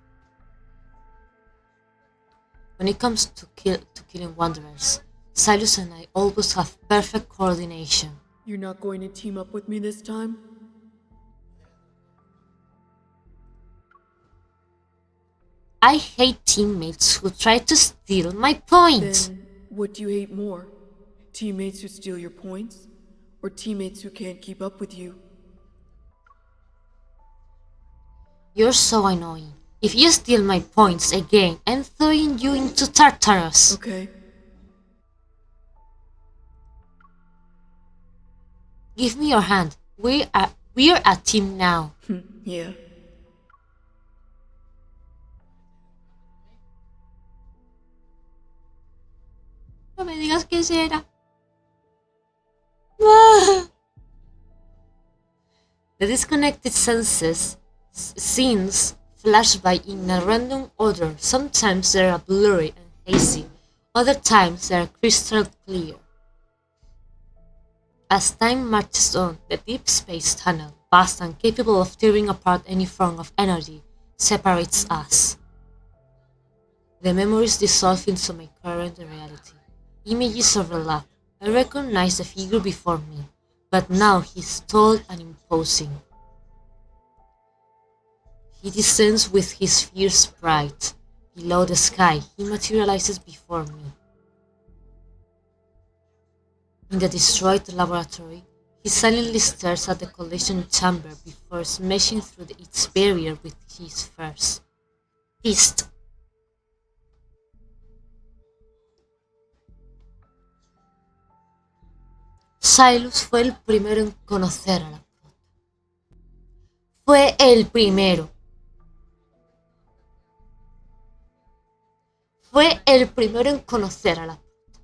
When it comes to killing wanderers, Silas and I always have perfect coordination. You're not going to team up with me this time? I hate teammates who try to steal my points. Then, what do you hate more? Teammates who steal your points? Or teammates who can't keep up with you? You're so annoying. If you steal my points again, I'm throwing you into Tartarus. Okay. Give me your hand. We're a team now. Yeah. No me digas que será. Ah. The disconnected scenes flash by in a random order. Sometimes they are blurry and hazy, other times they are crystal clear. As time marches on, the deep space tunnel, vast and capable of tearing apart any form of energy, separates us. The memories dissolve into my current reality. Images overlap. I recognize the figure before me, but now he's tall and imposing. He descends with his fierce pride. Below the sky, he materializes before me. In the destroyed laboratory, he silently stares at the collision chamber before smashing through its barrier with his first fist. Silas fue el primero en conocer a la prota. Fue el primero. Fue el primero en conocer a la prota.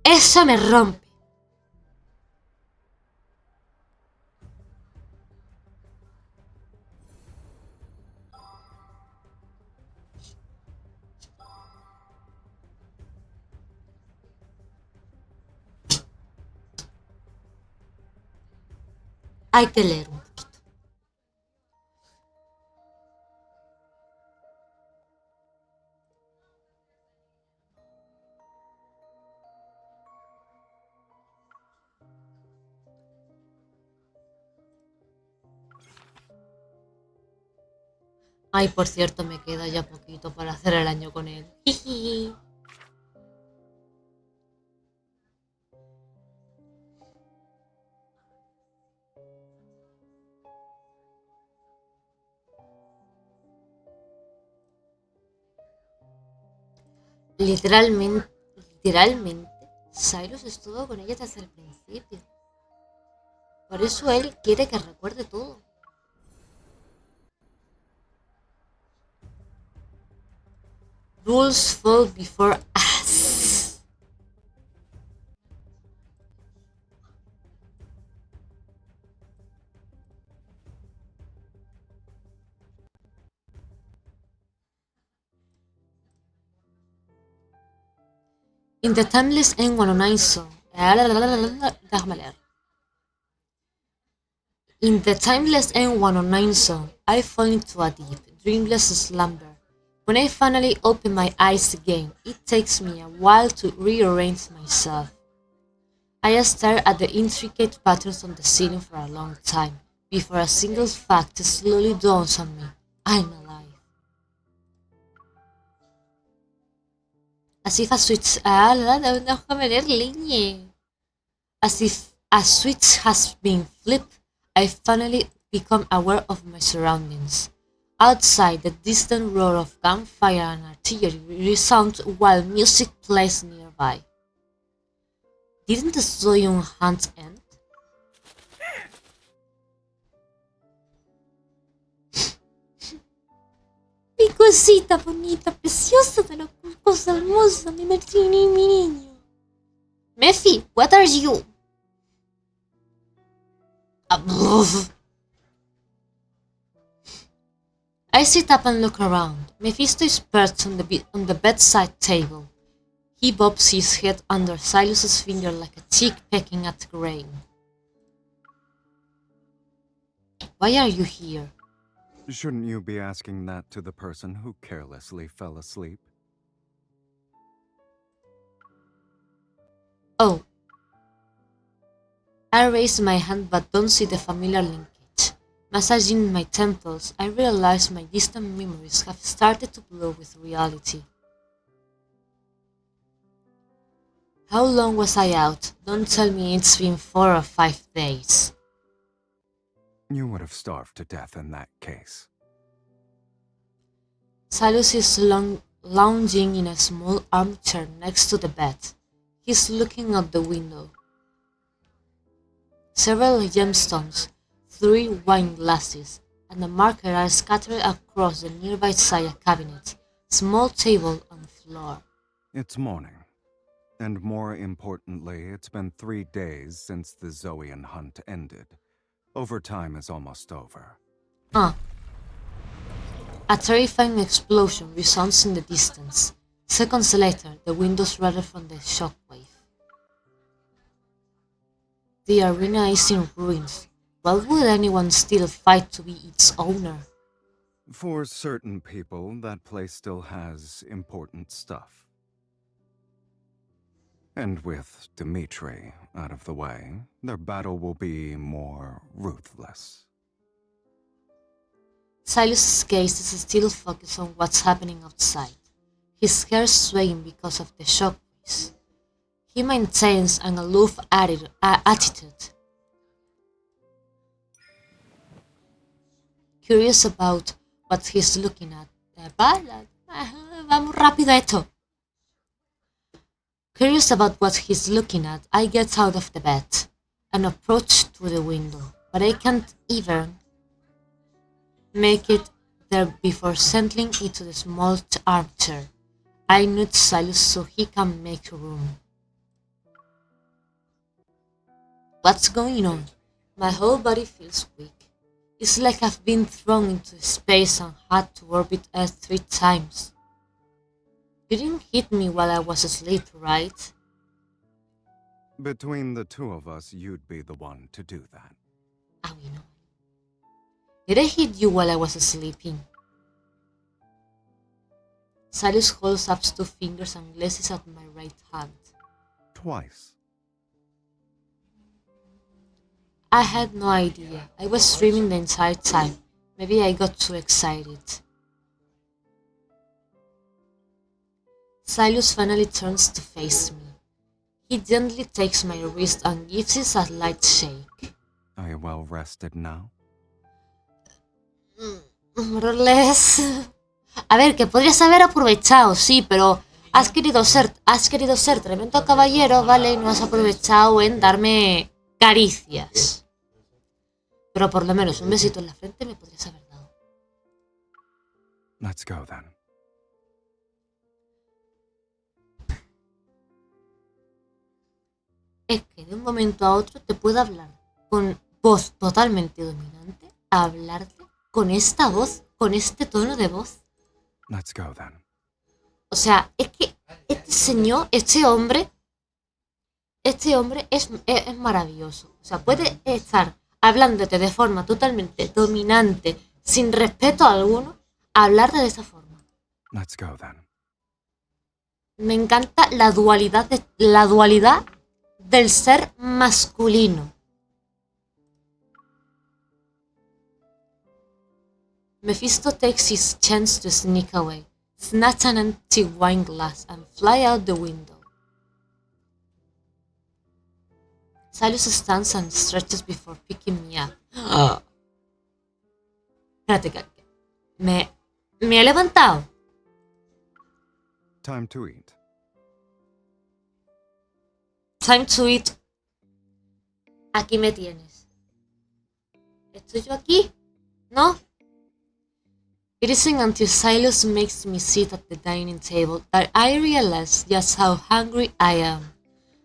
Eso me rompe. Hay que leer un poquito. Ay, por cierto, me queda ya poquito para hacer el año con él. Jiji. Literalmente, Cyrus estuvo con ella desde el principio. Por eso él quiere que recuerde todo. Rules fall before us. In the timeless N109 song. Déjame leer. In the timeless N109 song, I fall into a deep, dreamless slumber. When I finally open my eyes again, it takes me a while to rearrange myself. I stare at the intricate patterns on the ceiling for a long time, before a single fact slowly dawns on me. I'm alive. As if a switch... déjame leer, leñe. As if a switch has been flipped, I finally become aware of my surroundings. Outside, the distant roar of gunfire and artillery resounds while music plays nearby. Didn't the Soyun hunt end? cosita bonita, preciosa, de la cosa hermosa, mi Martini, mi niño. Mephie, what are you? I sit up and look around. Mephisto is perched on the bedside table. He bobs his head under Silas's finger like a chick pecking at grain. Why are you here? Shouldn't you be asking that to the person who carelessly fell asleep? Oh. I raise my hand but don't see the familiar linkage. Massaging my temples, I realize my distant memories have started to blur with reality. How long was I out? Don't tell me it's been 4 or 5 days. You would have starved to death in that case. Silas is lounging in a small armchair next to the bed. He's looking out the window. Several gemstones, 3 wine glasses, and a marker are scattered across the nearby side cabinet, small table, and floor. It's morning. And more importantly, it's been 3 days since the Zoean hunt ended. Overtime is almost over. A terrifying explosion resounds in the distance. Seconds later, the windows rattle from the shockwave. The arena is in ruins. Why would anyone still fight to be its owner? For certain people, that place still has important stuff. And with Dimitri out of the way, their battle will be more ruthless. Silas's gaze is still focused on what's happening outside, his hair swaying because of the shockwaves. He maintains an aloof attitude, curious about what he's looking at. Va muy rápido esto. Curious about what he's looking at, I get out of the bed and approach to the window, but I can't even make it there before settling into the small armchair. I nudge Silas so he can make room. What's going on? My whole body feels weak. It's like I've been thrown into space and had to orbit Earth 3 times. You didn't hit me while I was asleep, right? Between the two of us, you'd be the one to do that. We know. Did I hit you while I was sleeping? Silas holds up 2 fingers and glances at my right hand. Twice. I had no idea. I was streaming the entire time. Maybe I got too excited. Silas finally turns to face me. He gently takes my wrist and gives it a light shake. Are you well rested now? More or less. A ver, que podrías haber aprovechado, sí, pero has querido ser tremendo caballero, ¿vale? Y no has aprovechado en darme caricias. Pero por lo menos un besito en la frente me podrías haber dado. Let's go then. Es que de un momento a otro te puedo hablar con voz totalmente dominante, a hablarte con esta voz, con este tono de voz. Let's go then. O sea, es que este señor, este hombre es maravilloso. O sea, puede estar hablándote de forma totalmente dominante, sin respeto alguno, hablarte de esa forma. Let's go then. Me encanta la dualidad del ser masculino. Mephisto takes his chance to sneak away, snatch an empty wine glass, and fly out the window. Silas stands and stretches before picking me up. Espérate, que me he levantado. Time to eat. Time to eat. Aquí me tienes. ¿Estoy yo aquí? ¿No? It isn't until Silas makes me sit at the dining table that I realize just how hungry I am.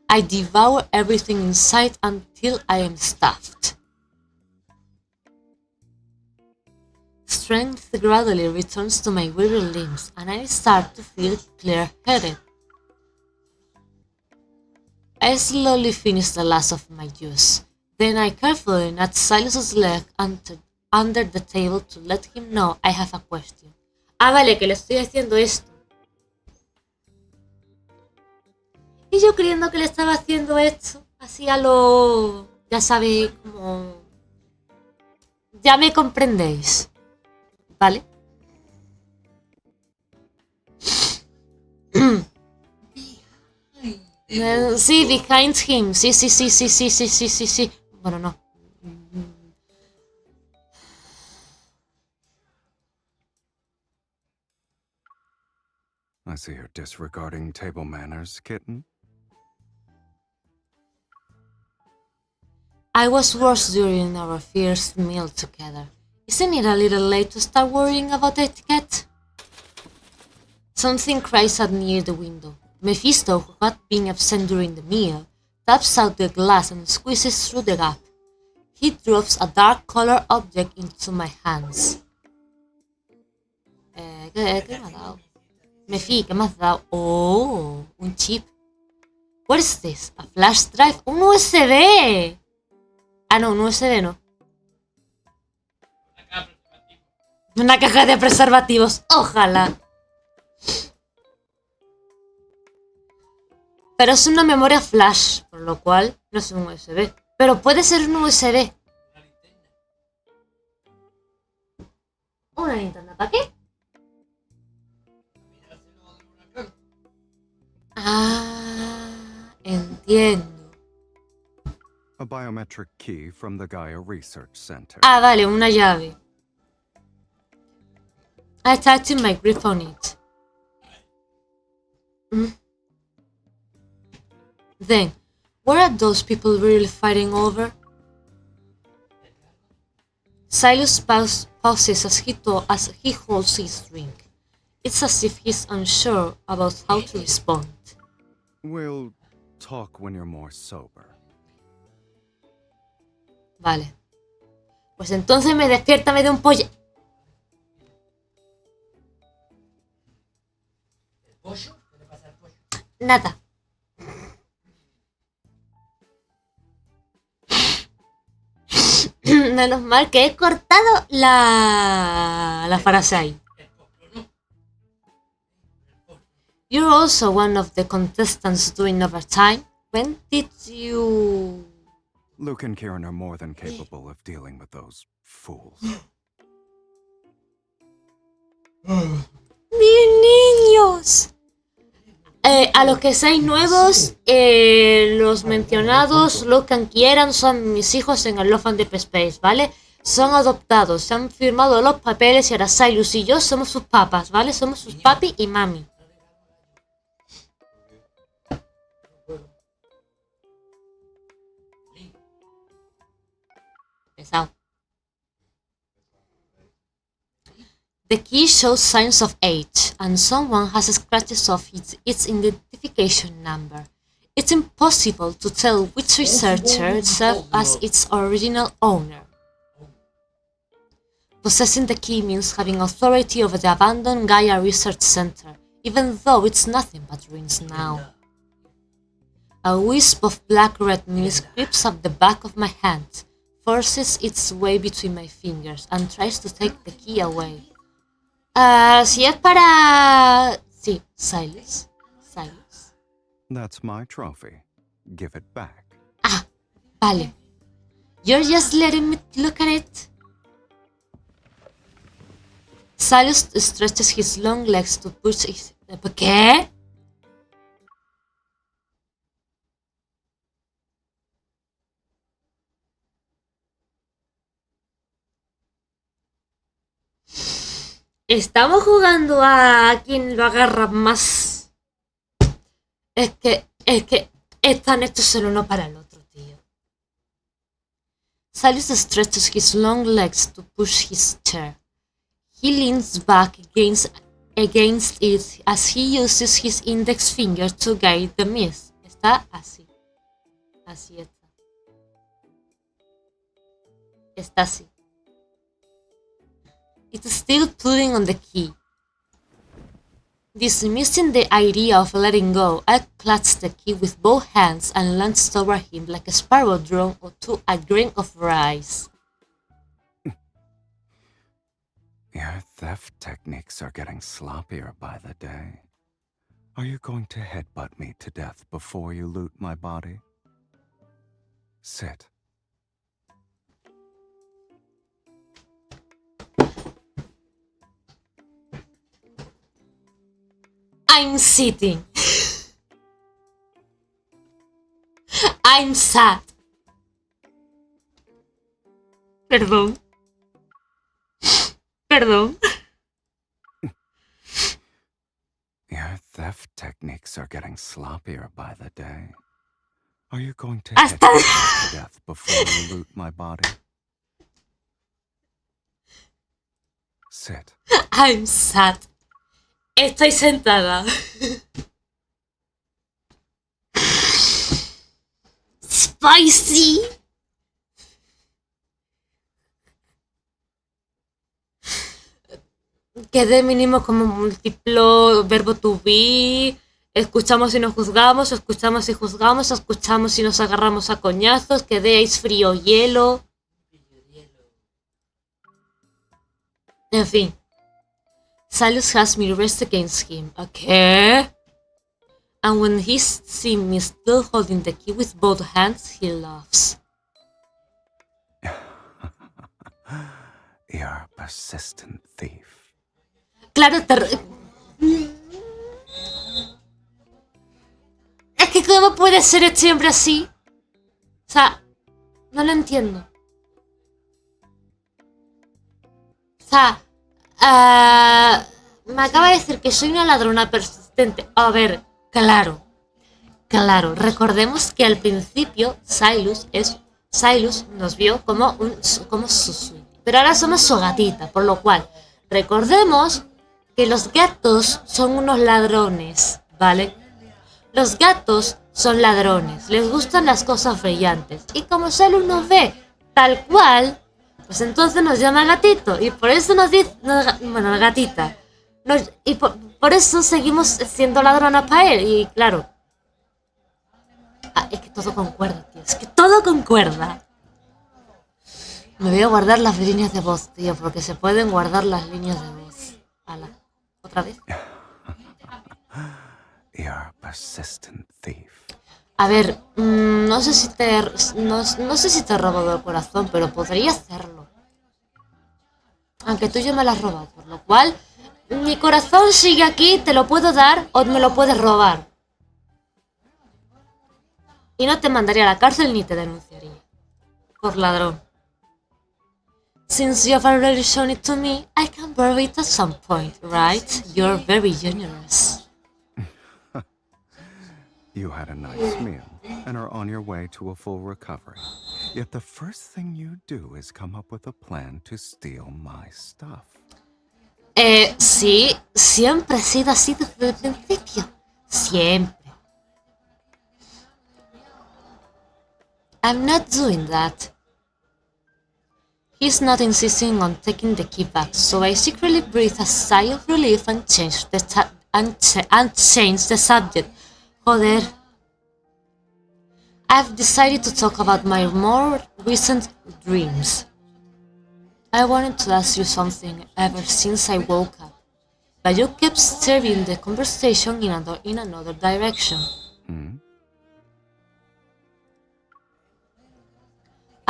I devour everything in sight until I am stuffed. Strength gradually returns to my weary limbs and I start to feel clear-headed. I slowly finish the last of my juice. Then I carefully nudge Silas's leg under the table to let him know I have a question. Ah, vale, que le estoy haciendo esto. Y yo creyendo que le estaba haciendo esto, así a lo... ya sabéis, como... ya me comprendéis. ¿Vale? Sí, behind him. Sí. Bueno, no. I see you're disregarding table manners, kitten. I was worse during our first meal together. Isn't it a little late to start worrying about etiquette? Something cries out near the window. Mephisto, who had been absent during the meal, taps out the glass and squeezes through the gap. He drops a dark-colored object into my hands. ¿Qué me ha dado? Mefi, ¿qué me has dado? Oh, un chip. What is this? A flash drive? ¡Un USB! Ah, no, un USB no. Una caja de preservativos. Ojalá. Pero es una memoria flash, por lo cual no es un USB. Pero puede ser un USB. ¿Una linterna para qué? Ah, entiendo. A biometric key from the Gaia Research Center. Ah, vale, una llave. I tightened my grip on it. Then, what are those people really fighting over? Silas pauses as he holds his drink. It's as if he's unsure about how to respond. We'll talk when you're more sober. Vale. Pues entonces me despierta, me da un pollo. ¿El pollo? ¿Qué le pasa al pollo? Nada. Menos mal que he cortado la frase ahí. You're also one of the contestants doing overtime. When did you... Luke and Kieran are more than capable of dealing with those fools. ¡Mis niños! A los que seáis nuevos, los mencionados, Luke and Kieran, son mis hijos en el Love and Deepspace, ¿vale? Son adoptados, se han firmado los papeles y ahora Silas y yo somos sus papas, ¿vale? Somos sus papi y mami. Pesado. The key shows signs of age, and someone has scratches off its identification number. It's impossible to tell which researcher served as its original owner. Possessing the key means having authority over the abandoned Gaia Research Center, even though it's nothing but ruins now. A wisp of black-red mist creeps up the back of my hand, forces its way between my fingers, and tries to take the key away. Si es para... Sí, Silas. That's my trophy. Give it back. Ah, vale. You're just letting me look at it? Silas stretches his long legs to push his... ¿Qué? Estamos jugando a quien lo agarra más. Es que están hechos el uno para el otro, tío. Silas stretches his long legs to push his chair. He leans back against it as he uses his index finger to guide the mist. Está así. Así está. Está así. It's still pulling on the key. Dismissing the idea of letting go, I clutched the key with both hands and lunged toward him like a sparrow drawn to a grain of rice. Your theft techniques are getting sloppier by the day. Are you going to headbutt me to death before you loot my body? Sit. I'm sitting. I'm sad. Perdón. Perdón. Your theft techniques are getting sloppier by the day. Are you going to headbutt me to death before you loot my body? Sit. I'm sad. Estoy sentada. Spicy. Quedé mínimo como múltiplo verbo to be. Escuchamos y nos juzgamos, escuchamos y juzgamos, escuchamos y nos agarramos a coñazos. Quedé ice frío hielo. En fin. Silas has me rest against him. Okay. And when he sees me still holding the key with both hands, he laughs. You're a persistent thief. Claro, es que ¿cómo puede ser este hombre así? O sea, no lo entiendo. O sea, me acaba de decir que soy una ladrona persistente. A ver, claro. Recordemos que al principio Silas nos vio como su suite. Pero ahora somos su gatita, por lo cual recordemos que los gatos son unos ladrones, ¿vale? Los gatos son ladrones, les gustan las cosas brillantes. Y como Silas nos ve tal cual, pues entonces nos llama gatito. Y por eso nos dice, bueno, gatita. Y por eso seguimos siendo ladronas para él. Y claro. Es que todo concuerda, tío. Es que todo concuerda. Me voy a guardar las líneas de voz, tío, porque se pueden guardar las líneas de voz. Ala. ¿Otra vez? You're a persistent thief. A ver, no sé si te he robado el corazón, pero podría hacerlo. Aunque tú ya me lo has robado, por lo cual mi corazón sigue aquí, te lo puedo dar o me lo puedes robar. Y no te mandaría a la cárcel ni te denunciaría. Por ladrón. Since you have already shown it to me, I can borrow it at some point, right? You're very generous. You had a nice meal and are on your way to a full recovery. Yet the first thing you do is come up with a plan to steal my stuff. Sí, siempre ha sido así desde el principio. Siempre. I'm not doing that. He's not insisting on taking the key back, so I secretly breathe a sigh of relief and change the subject. Joder. I've decided to talk about my more recent dreams. I wanted to ask you something ever since I woke up, but you kept steering the conversation in another direction.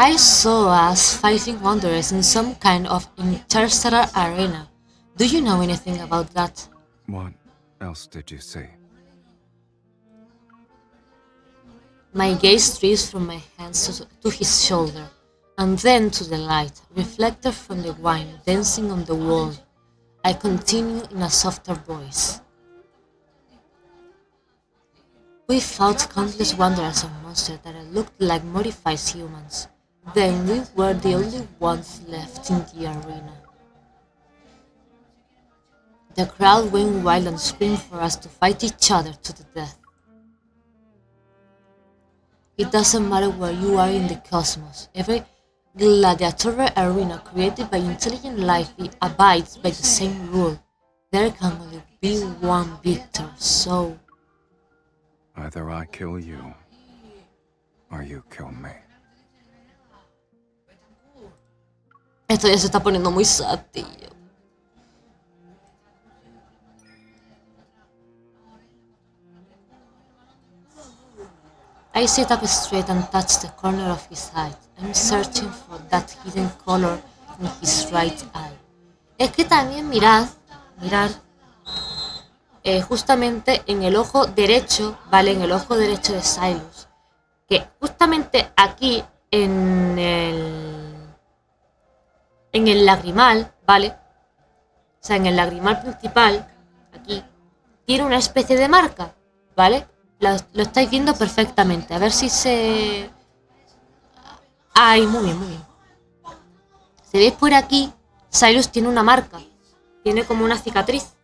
I saw us fighting wanderers in some kind of interstellar arena. Do you know anything about that? What else did you see? My gaze drifts from my hands to his shoulder, and then to the light, reflected from the wine dancing on the wall. I continue in a softer voice. We fought countless wanderers and monsters that looked like modified humans. Then we were the only ones left in the arena. The crowd went wild and screamed for us to fight each other to the death. It doesn't matter where you are in the cosmos. Every gladiatorial arena created by intelligent life abides by the same rule. There can only be one victor, so... Either I kill you, or you kill me. Esto ya se está poniendo muy sad, tío. I sit up straight and touch the corner of his eye. I'm searching for that hidden color in his right eye. Es que también mirar justamente en el ojo derecho, ¿vale? En el ojo derecho de Silas. Que justamente aquí en el lagrimal, ¿vale? O sea, en el lagrimal principal, aquí, tiene una especie de marca, ¿vale? Lo estáis viendo perfectamente. A ver si se... ¡Ay! Muy bien, muy bien. Si veis por aquí, Cyrus tiene una marca. Tiene como una cicatriz.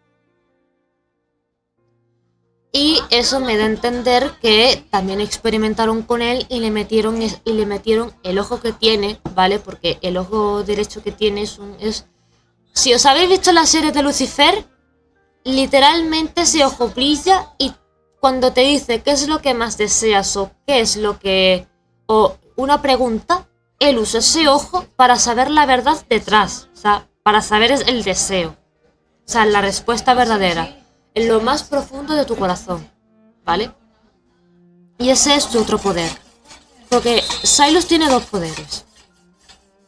Y eso me da a entender que también experimentaron con él y le metieron el ojo que tiene, ¿vale? Porque el ojo derecho que tiene es... Si os habéis visto la serie de Lucifer, literalmente ese ojo brilla y cuando te dice qué es lo que más deseas o qué es lo que... o una pregunta, él usa ese ojo para saber la verdad detrás. O sea, para saber el deseo. O sea, la respuesta verdadera. En lo más profundo de tu corazón. ¿Vale? Y ese es tu otro poder. Porque Silas tiene dos poderes.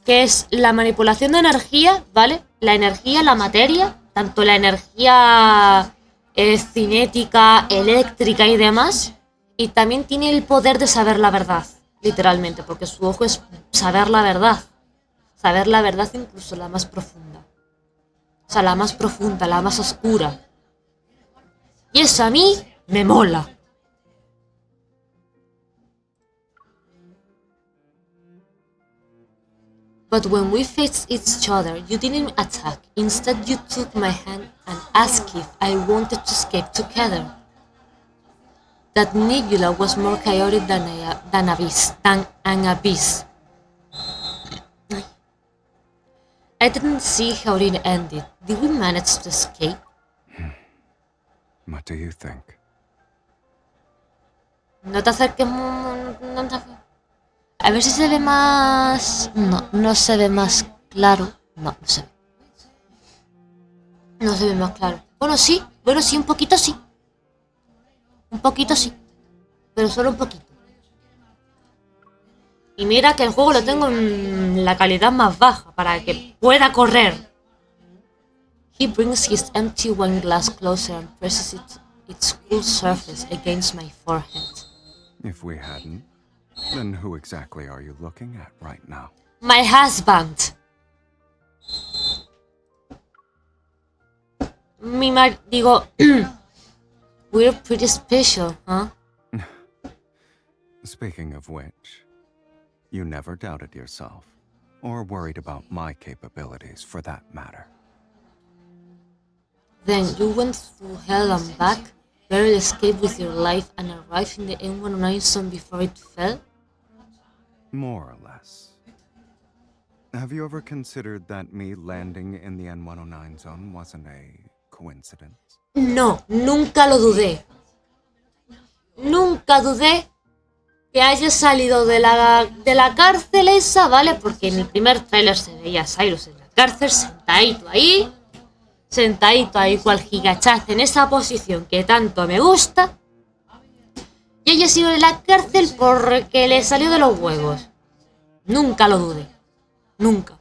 Que es la manipulación de energía, ¿vale? La energía, la materia. Tanto la energía... cinética, eléctrica y demás, y también tiene el poder de saber la verdad, literalmente, porque su ojo es saber la verdad incluso la más profunda, o sea, la más profunda, la más oscura, y eso a mí me mola. But when we faced each other, you didn't attack. Instead, you took my hand and asked if I wanted to escape together. That nebula was more chaotic than an abyss. I didn't see how it ended. Did we manage to escape? What do you think? No te acerques... No te... A ver si se ve más... No se ve más claro. No se ve. No se ve más claro. Bueno, sí, un poquito sí. Un poquito sí. Pero solo un poquito. Y mira que el juego lo tengo en la calidad más baja para que pueda correr. He brings his empty wine glass closer and presses its cool surface against my forehead. If we hadn't, then who exactly are you looking at right now? My husband. Digo, we're pretty special, huh? Speaking of which, you never doubted yourself, or worried about my capabilities for that matter. Then you went through hell and back, barely escaped with your life and arrived in the M109 zone before it fell? More or less. Have you ever considered that me landing in the N109 zone wasn't a coincidence? No, nunca lo dudé. Nunca dudé que haya salido de la cárcel esa, ¿vale? Porque en el primer tráiler se veía a Cyrus en la cárcel, sentadito ahí cual gigachaz en esa posición que tanto me gusta. Y haya sido en la cárcel porque le salió de los huevos. Nunca lo dudé. Nunca.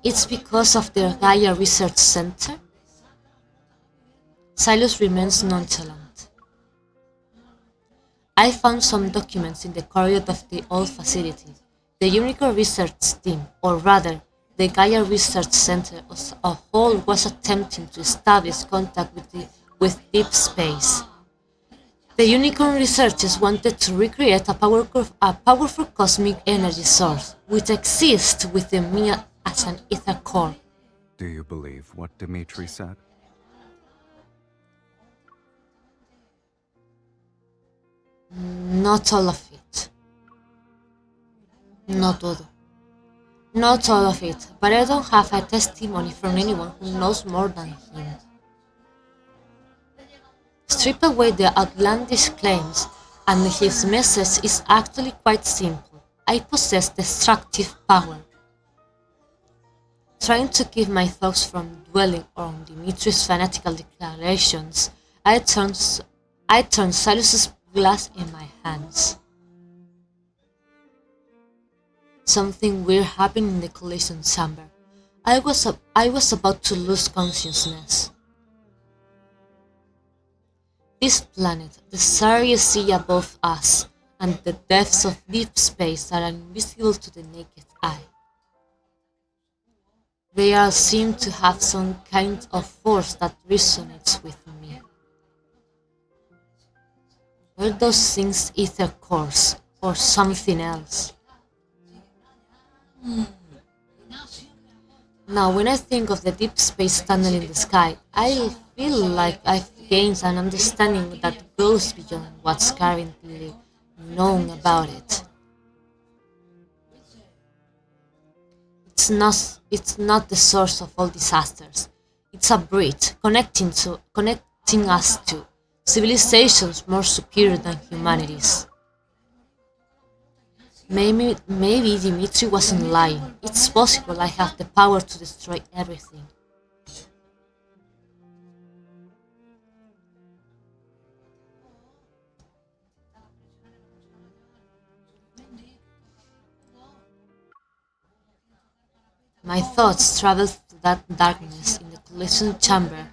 It's because of the Gaia Research Center? Silas remains nonchalant. I found some documents in the corridor of the old facility. The Unicorn Research Team, or rather, the Gaia Research Center as a whole was attempting to establish contact with Deepspace. The Unicorn researchers wanted to recreate a powerful cosmic energy source, which exists within me as an ether core. Do you believe what Dimitri said? Not all of it. No todo. Not all of it, but I don't have a testimony from anyone who knows more than him. Strip away the outlandish claims, and his message is actually quite simple. I possess destructive power. Trying to keep my thoughts from dwelling on Dimitri's fanatical declarations, I turned Silas's glass in my hands. Something weird happened in the collision chamber. I was about to lose consciousness. This planet, the starry sea above us, and the depths of deep space are invisible to the naked eye. They all seem to have some kind of force that resonates with me. Were those things ether cores, or something else? Now, when I think of the deep space tunnel in the sky, I feel like I've gained an understanding that goes beyond what's currently known about it. It's not the source of all disasters. It's a bridge connecting us to civilizations more superior than humanity's. Maybe Dimitri wasn't lying. It's possible I have the power to destroy everything. My thoughts traveled through that darkness in the collision chamber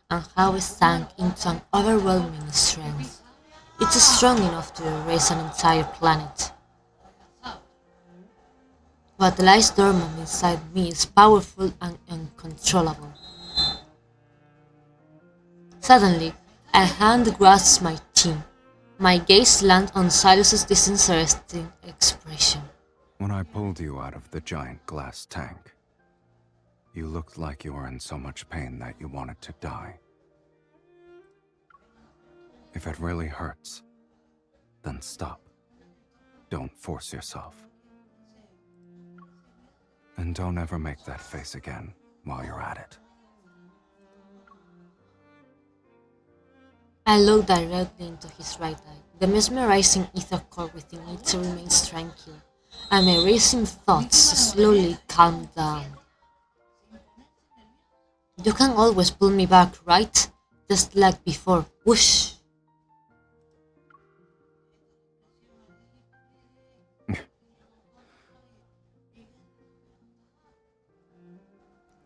and how it sank into an overwhelming strength. It's strong enough to erase an entire planet. What lies dormant inside me is powerful and uncontrollable. Suddenly, a hand grasps my chin. My gaze lands on Silas's disinterested expression. When I pulled you out of the giant glass tank, you looked like you were in so much pain that you wanted to die. If it really hurts, then stop. Don't force yourself. And don't ever make that face again while you're at it. I look directly into his right eye. The mesmerizing ether core within it remains tranquil, and my racing thoughts slowly calm down. You can always pull me back, right? Just like before. Whoosh!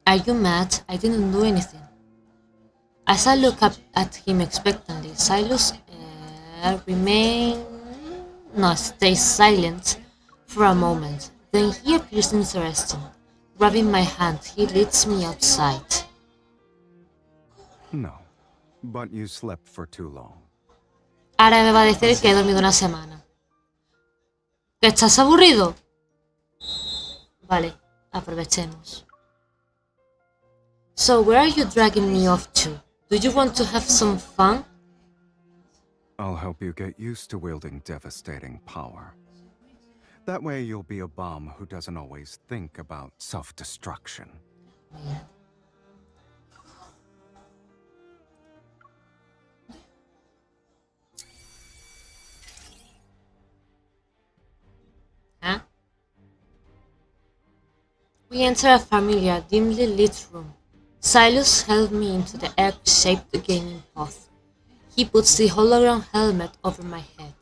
Are you mad? I didn't do anything. As I look up at him expectantly, Silas stays silent for a moment. Then he appears interesting. Grabbing my hand, he leads me outside. No, but you slept for too long. Ahora me va a decir que he dormido una semana. ¿Que estás aburrido? Vale, aprovechemos. So where are you dragging me off to? Do you want to have some fun? I'll help you get used to wielding devastating power. That way you'll be a bomb who doesn't always think about self-destruction. Huh? We enter a familiar, dimly lit room. Silas helped me into the egg-shaped gaming path. He puts the hologram helmet over my head.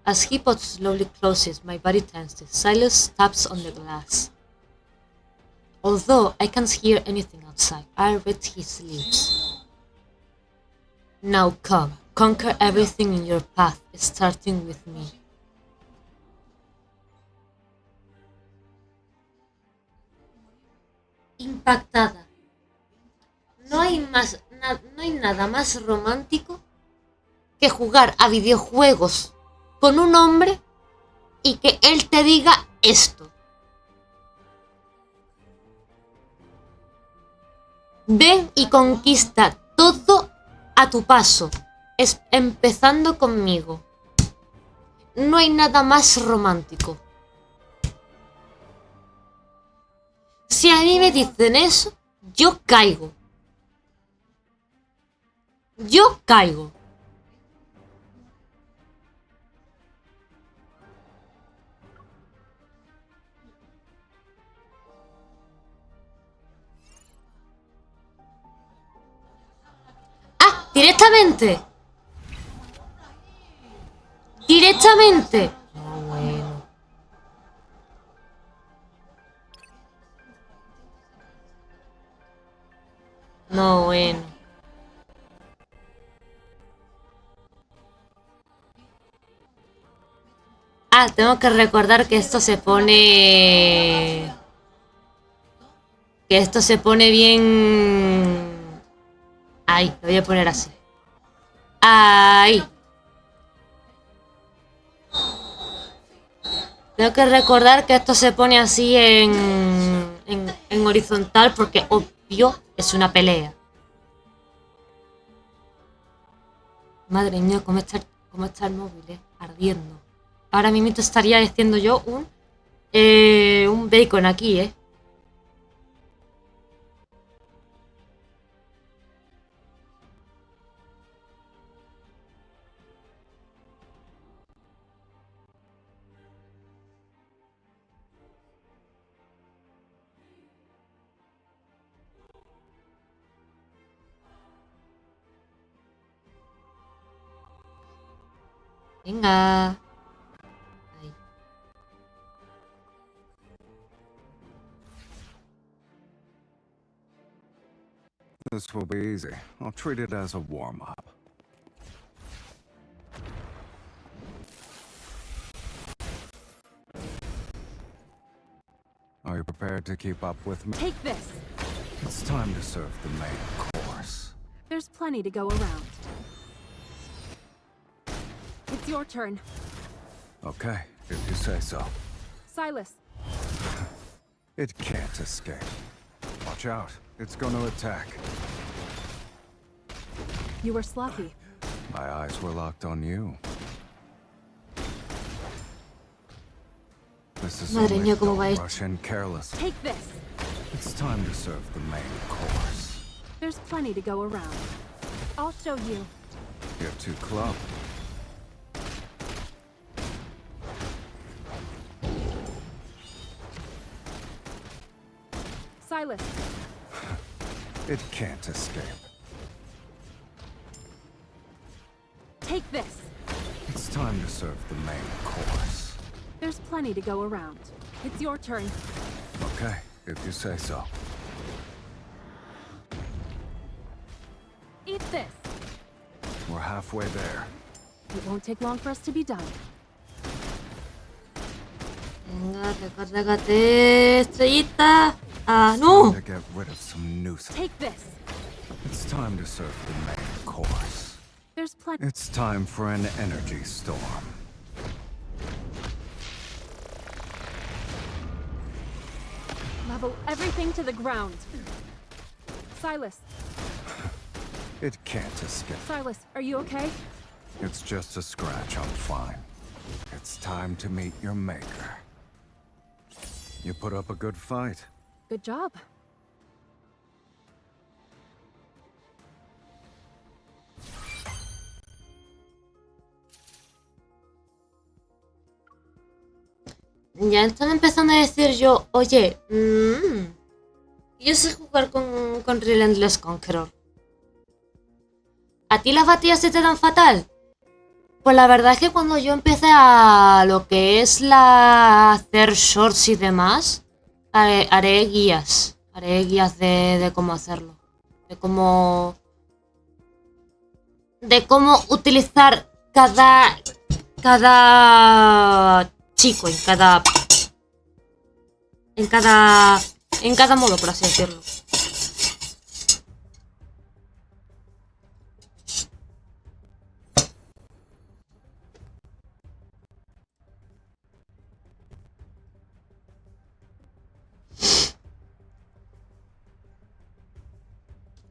As he pod slowly closes, my body tenses. Silas taps on the glass. Although I can't hear anything outside, I read his lips. Now come, conquer everything in your path, starting with me. Impactada. No hay nada más romántico que jugar a videojuegos con un hombre y que él te diga esto. Ven y conquista todo a tu paso, empezando conmigo. No hay nada más romántico. Si a mí me dicen eso, yo caigo. Yo caigo. ¡Ah! ¡Directamente! ¡Directamente! No, bueno. No, bueno. Ah, tengo que recordar que esto se pone... Que esto se pone bien... Ahí, lo voy a poner así. Ahí. Tengo que recordar que esto se pone así en horizontal porque obvio es una pelea. Madre mía, cómo está el móvil, ardiendo. Ahora mismo estaría haciendo yo un bacon aquí, Venga. Ahí. This will be easy. I'll treat it as a warm-up. Are you prepared to keep up with me? Take this. It's time to serve the main course. There's plenty to go around. It's your turn. Okay, if you say so. Silas. It can't escape. Watch out. It's gonna attack. You were sloppy. My eyes were locked on you. This is Madre only mía, cómo va don't esto. rush in careless. Take this. It's time to serve the main course. There's plenty to go around. I'll show you. You're too club. Silas. It can't escape. Take this. It's time to serve the main course. There's plenty to go around. It's your turn. Okay, if you say so. Eat this. We're halfway there. It won't take long for us to be done. Venga, recárgate, estrellita. Ah, no. Time to get rid of some nuisance. Take this. It's time to serve the main course. There's plenty. It's time for an energy storm. Level everything to the ground. Silas. It can't escape. Silas, are you okay? It's just a scratch, I'm fine. It's time to meet your maker. You put up a good fight. Good job. Ya están empezando a decir yo, oye, yo sé jugar con Relentless Conqueror. ¿A ti las batallas se te dan fatal? Pues la verdad es que cuando yo empecé a lo que es hacer shorts y demás, haré guías de cómo hacerlo. De cómo utilizar cada chico en cada modo, por así decirlo.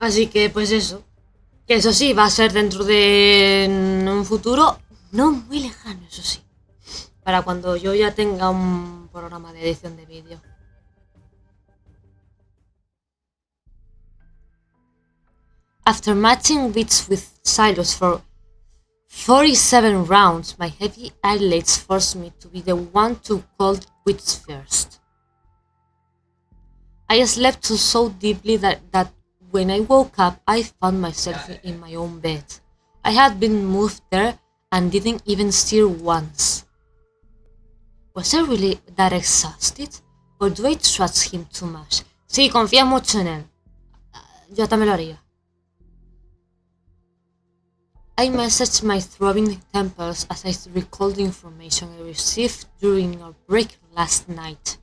Así que pues eso. Que eso sí, va a ser dentro de un futuro no muy lejano, eso sí. Para cuando yo ya tenga un programa de edición de vídeo. After matching beats with Silos for 47 rounds, my heavy eyelids forced me to be the one to call quits first. I slept so deeply that when I woke up, I found myself in my own bed. I had been moved there and didn't even stir once. Was I really that exhausted? Or do I trust him too much? Sí, confía mucho en él. Yo también lo haría. I messaged my throbbing temples as I recalled the information I received during our break last night.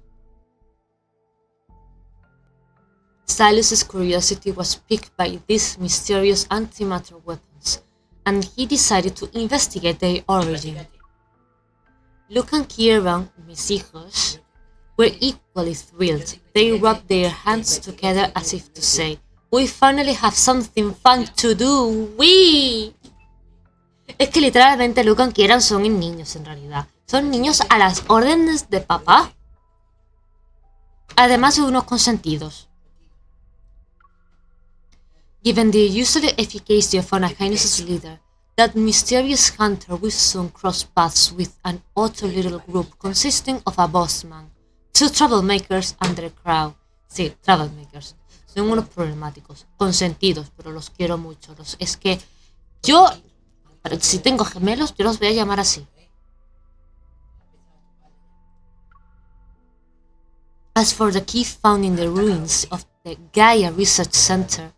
Silas's curiosity was piqued by these mysterious antimatter weapons, and he decided to investigate their origin. Luke and Kieran, mis hijos, were equally thrilled. They rubbed their hands together as if to say, "We finally have something fun to do, ¡Wii!". Es que literalmente Luke y Kieran son niños en realidad. Son niños a las órdenes de papá. Además de unos consentidos. Given the usual efficacy of Anakinus' leader, that mysterious hunter will soon cross paths with an utter little group consisting of a bossman, 2 troublemakers and their crowd. Sí, troublemakers. Son unos problemáticos, consentidos, pero los quiero mucho. Es que yo, si tengo gemelos, yo los voy a llamar así. As for the key found in the ruins of the Gaia Research Center,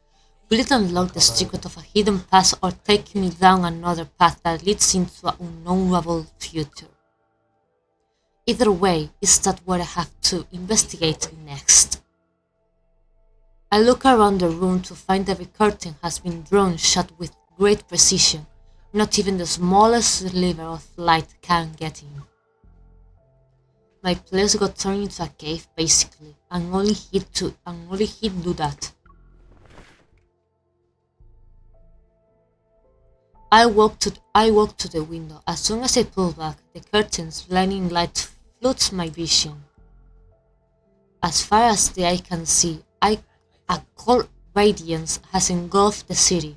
will it unlock the secret of a hidden past or take me down another path that leads into an unknowable future? Either way, is that what I have to investigate next? I look around the room to find every curtain has been drawn shut with great precision. Not even the smallest sliver of light can get in. My place got turned into a cave, basically, and only he'd do that. I walked to the window. As soon as I pulled back, the curtain's blinding light floods my vision. As far as the eye can see, a cold radiance has engulfed the city.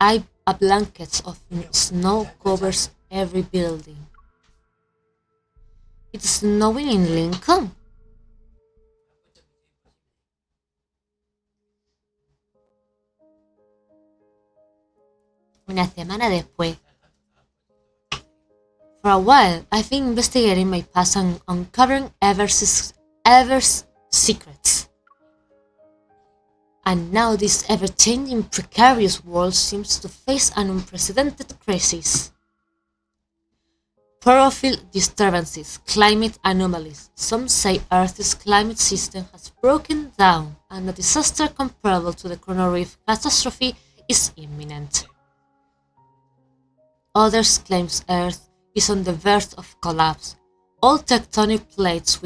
A blanket of snow covers every building. It's snowing in Lincoln? Una semana después. For a while, I've been investigating my past and uncovering Ever's secrets. And now this ever-changing, precarious world seems to face an unprecedented crisis. Powerful disturbances, climate anomalies. Some say Earth's climate system has broken down and a disaster comparable to the Chrono Reef catastrophe is imminent. Others claim Earth is on the verge of collapse. All tectonic plates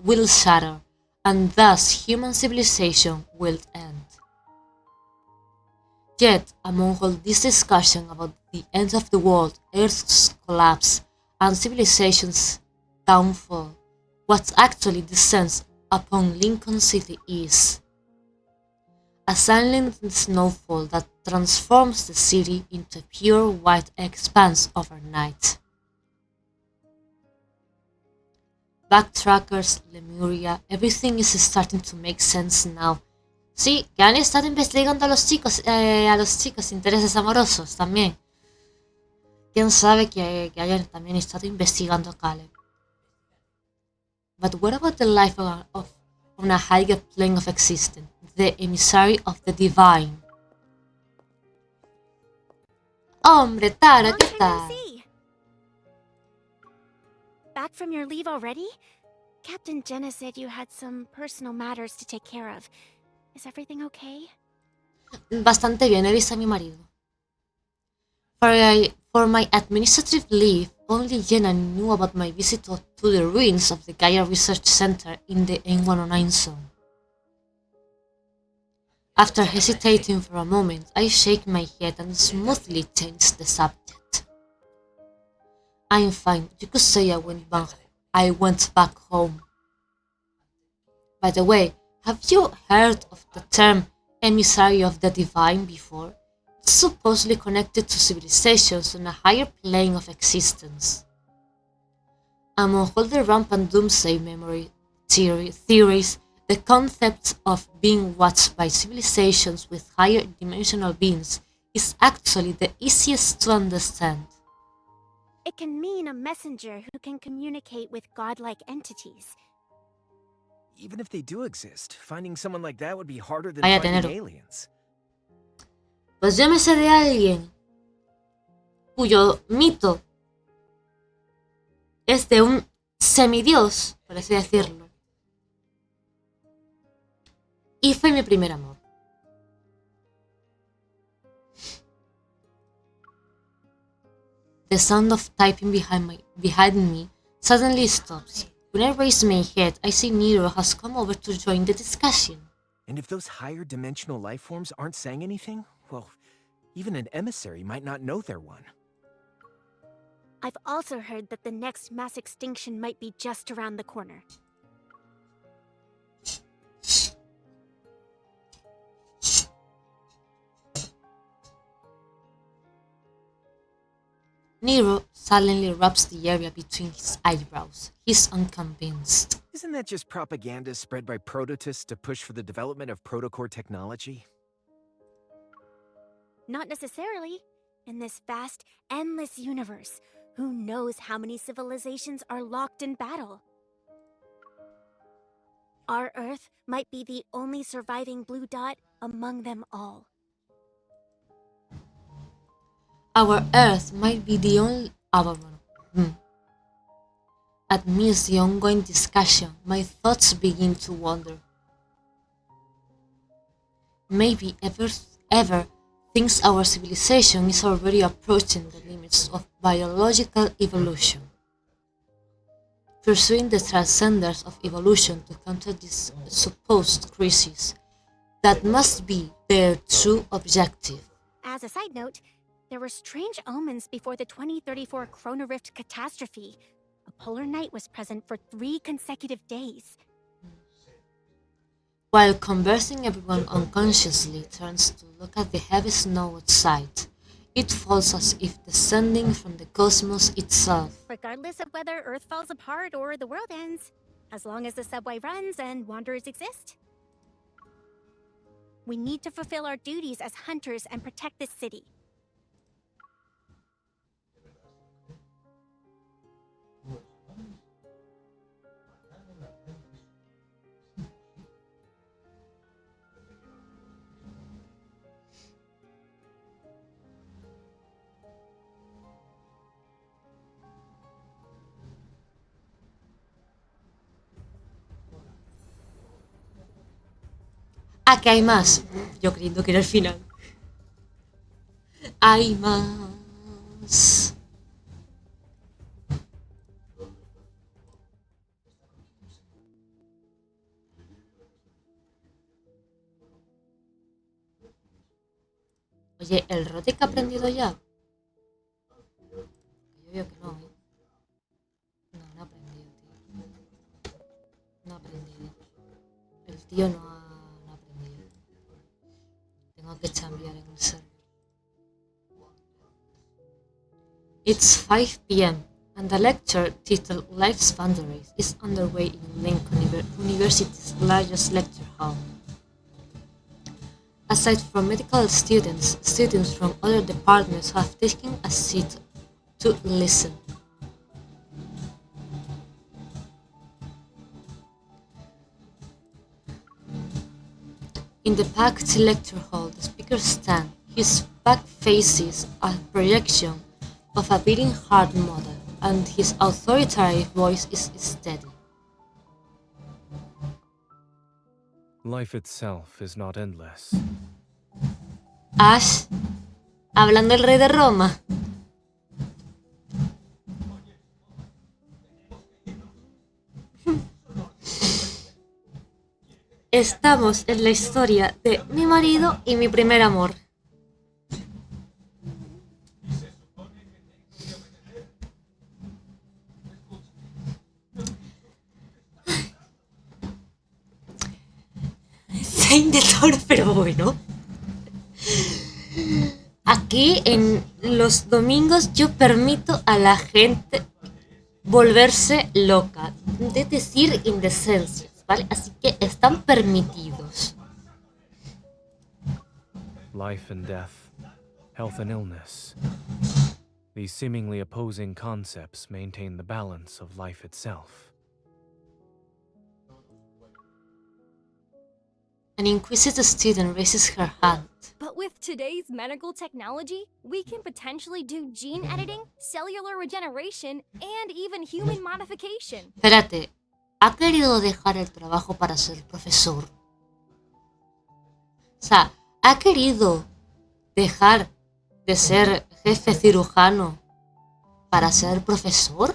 will shatter, and thus human civilization will end. Yet, among all this discussion about the end of the world, Earth's collapse, and civilization's downfall, what actually descends upon Lincoln City is a silent snowfall that transforms the city into a pure white expanse overnight. Backtrackers, Lemuria, everything is starting to make sense now. Sí, que han estado investigando a los chicos intereses amorosos también. Quién sabe que hayan también estado investigando a Caleb. But what about the life on a higher plane of existence, the emissary of the divine? Hombre, Tara, ¿qué tal? Back from your leave already? Captain Jenna said you had some personal matters to take care of. Is everything okay? Bastante bien, he visto a mi marido. For my administrative leave, only Jenna knew about my visit to the ruins of the Gaia Research Center in the N109 zone. After hesitating for a moment, I shake my head and smoothly change the subject. I'm fine. You could say I went back home. By the way, have you heard of the term emissary of the divine before? It's supposedly connected to civilizations on a higher plane of existence. Among all the rampant doomsday memory theories, the concept of being watched by civilizations with higher dimensional beings is actually the easiest to understand. It can mean a messenger who can communicate with godlike entities. Even if they do exist, finding someone like that would be harder than Vaya finding tenerlo. aliens. Pues yo me sé de alguien cuyo mito es de un semidios, por así decirlo. Y fue mi primer amor. The sound of typing behind me suddenly stops. When I raise my head, I see Nero has come over to join the discussion. And if those higher dimensional life forms aren't saying anything, well, even an emissary might not know they're one. I've also heard that the next mass extinction might be just around the corner. Nero silently rubs the area between his eyebrows. He's unconvinced. Isn't that just propaganda spread by prototists to push for the development of protocore technology? Not necessarily. In this vast, endless universe, who knows how many civilizations are locked in battle? Our Earth might be the only surviving blue dot among them all. Our Earth might be the only... Amidst the ongoing discussion, my thoughts begin to wander. Maybe ever thinks our civilization is already approaching the limits of biological evolution, pursuing the transcendence of evolution to counter this supposed crisis. That must be their true objective. As a side note, there were strange omens before the 2034 Chrono Rift catastrophe. A polar night was present for 3 consecutive days. While conversing, everyone unconsciously turns to look at the heavy snow outside. It falls as if descending from the cosmos itself. Regardless of whether Earth falls apart or the world ends, as long as the subway runs and wanderers exist. We need to fulfill our duties as hunters and protect this city. ¡Ah, que hay más! Yo creyendo que era el final. ¡Hay más! Oye, ¿el Rodek ha aprendido ya? Yo veo que no, ¿eh? No ha aprendido, tío. No ha aprendido. El tío no ha aprendido. Tengo que cambiar en el server. It's 5 p.m. and the lecture titled Life's Boundaries is underway in Lincoln University's largest lecture hall. Aside from medical students, students from other departments have taken a seat to listen. In the packed lecture hall, the speaker stands. His back faces a projection of a beating heart model, and his authoritative voice is steady. Life itself is not endless. Ash, hablando el rey de Roma. Estamos en la historia de mi marido y mi primer amor. Sein de toro, pero bueno. Aquí en los domingos yo permito a la gente volverse loca, de decir indecencias, ¿vale? Así que están permitidos. Life and death, health and illness. These seemingly opposing concepts maintain the balance of life itself. An inquisitive student raises her hand. But with today's medical technology, we can potentially do gene editing, cellular regeneration, and even human modification. Espérate, ¿ha querido dejar el trabajo para ser profesor? O sea, ¿ha querido dejar de ser jefe cirujano para ser profesor?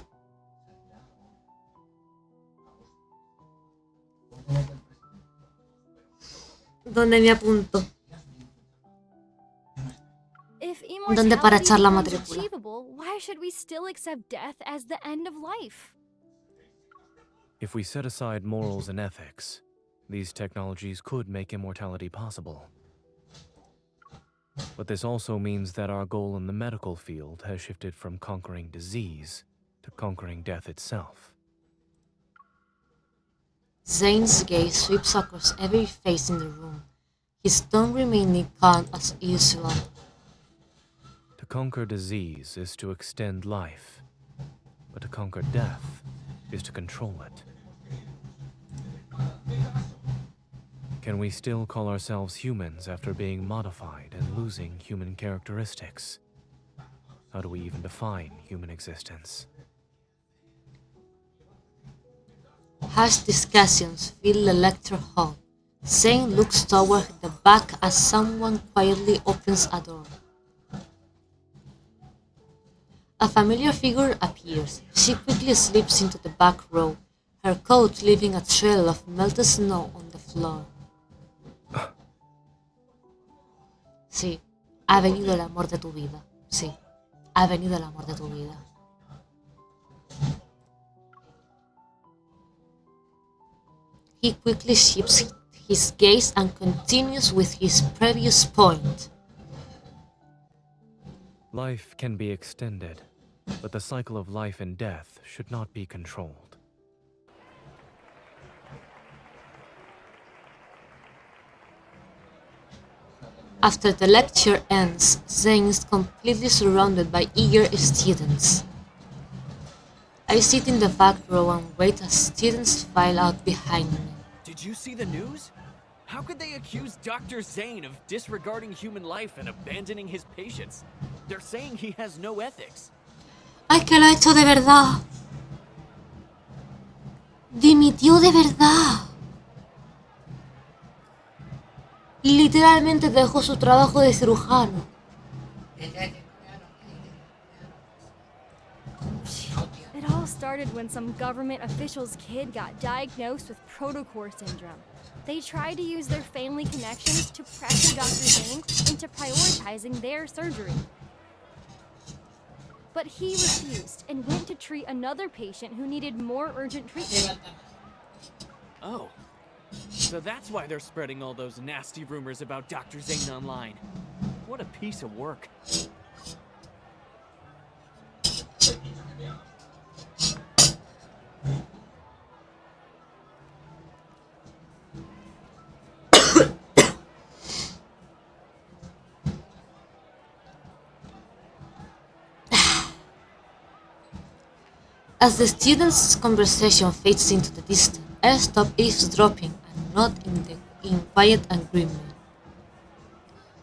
¿Dónde me apunto? ¿Dónde para echar la matrícula? Why should we still accept death as the end of life? If we set aside morals and ethics, these technologies could make immortality possible. But this also means that our goal in the medical field has shifted from conquering disease to conquering death itself. Zane's gaze sweeps across every face in the room, his tone remaining calm as usual. To conquer disease is to extend life, but to conquer death is to control it. Can we still call ourselves humans after being modified and losing human characteristics? How do we even define human existence? Harsh discussions fill the lecture hall. Zane looks toward the back as someone quietly opens a door. A familiar figure appears. She quickly slips into the back row, her coat leaving a trail of melted snow on the floor. Sí, ha venido el amor de tu vida. Sí, ha venido el amor de tu vida. He quickly shifts his gaze and continues with his previous point. Life can be extended, but the cycle of life and death should not be controlled. After the lecture ends, Zane is completely surrounded by eager students. I sit in the back row and wait as students file out behind me. Did you see the news? How could they accuse Dr. Zane of disregarding human life and abandoning his patients? They're saying he has no ethics. ¡Ay, que lo ha hecho de verdad! Dimitió de verdad. Literalmente dejó su trabajo de cirujano. It all started when some government official's kid got diagnosed with protocore syndrome. They tried to use their family connections to pressure Dr. Zane into prioritizing their surgery. But he refused and went to treat another patient who needed more urgent treatment. Oh. So that's why they're spreading all those nasty rumors about Dr. Zane online. What a piece of work. As the students' conversation fades into the distance, I stop eavesdropping and nod in quiet agreement.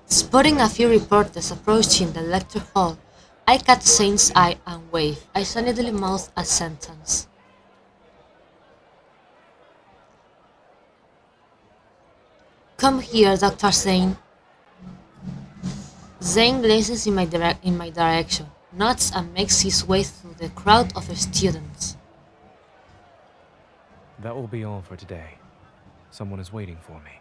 Spotting a few reporters approaching the lecture hall, I catch Zane's eye and wave. I silently mouth a sentence. Come here, Dr. Zane. Zane glances in my direction, nods and makes his way through the crowd of students. That will be all for today. Someone is waiting for me.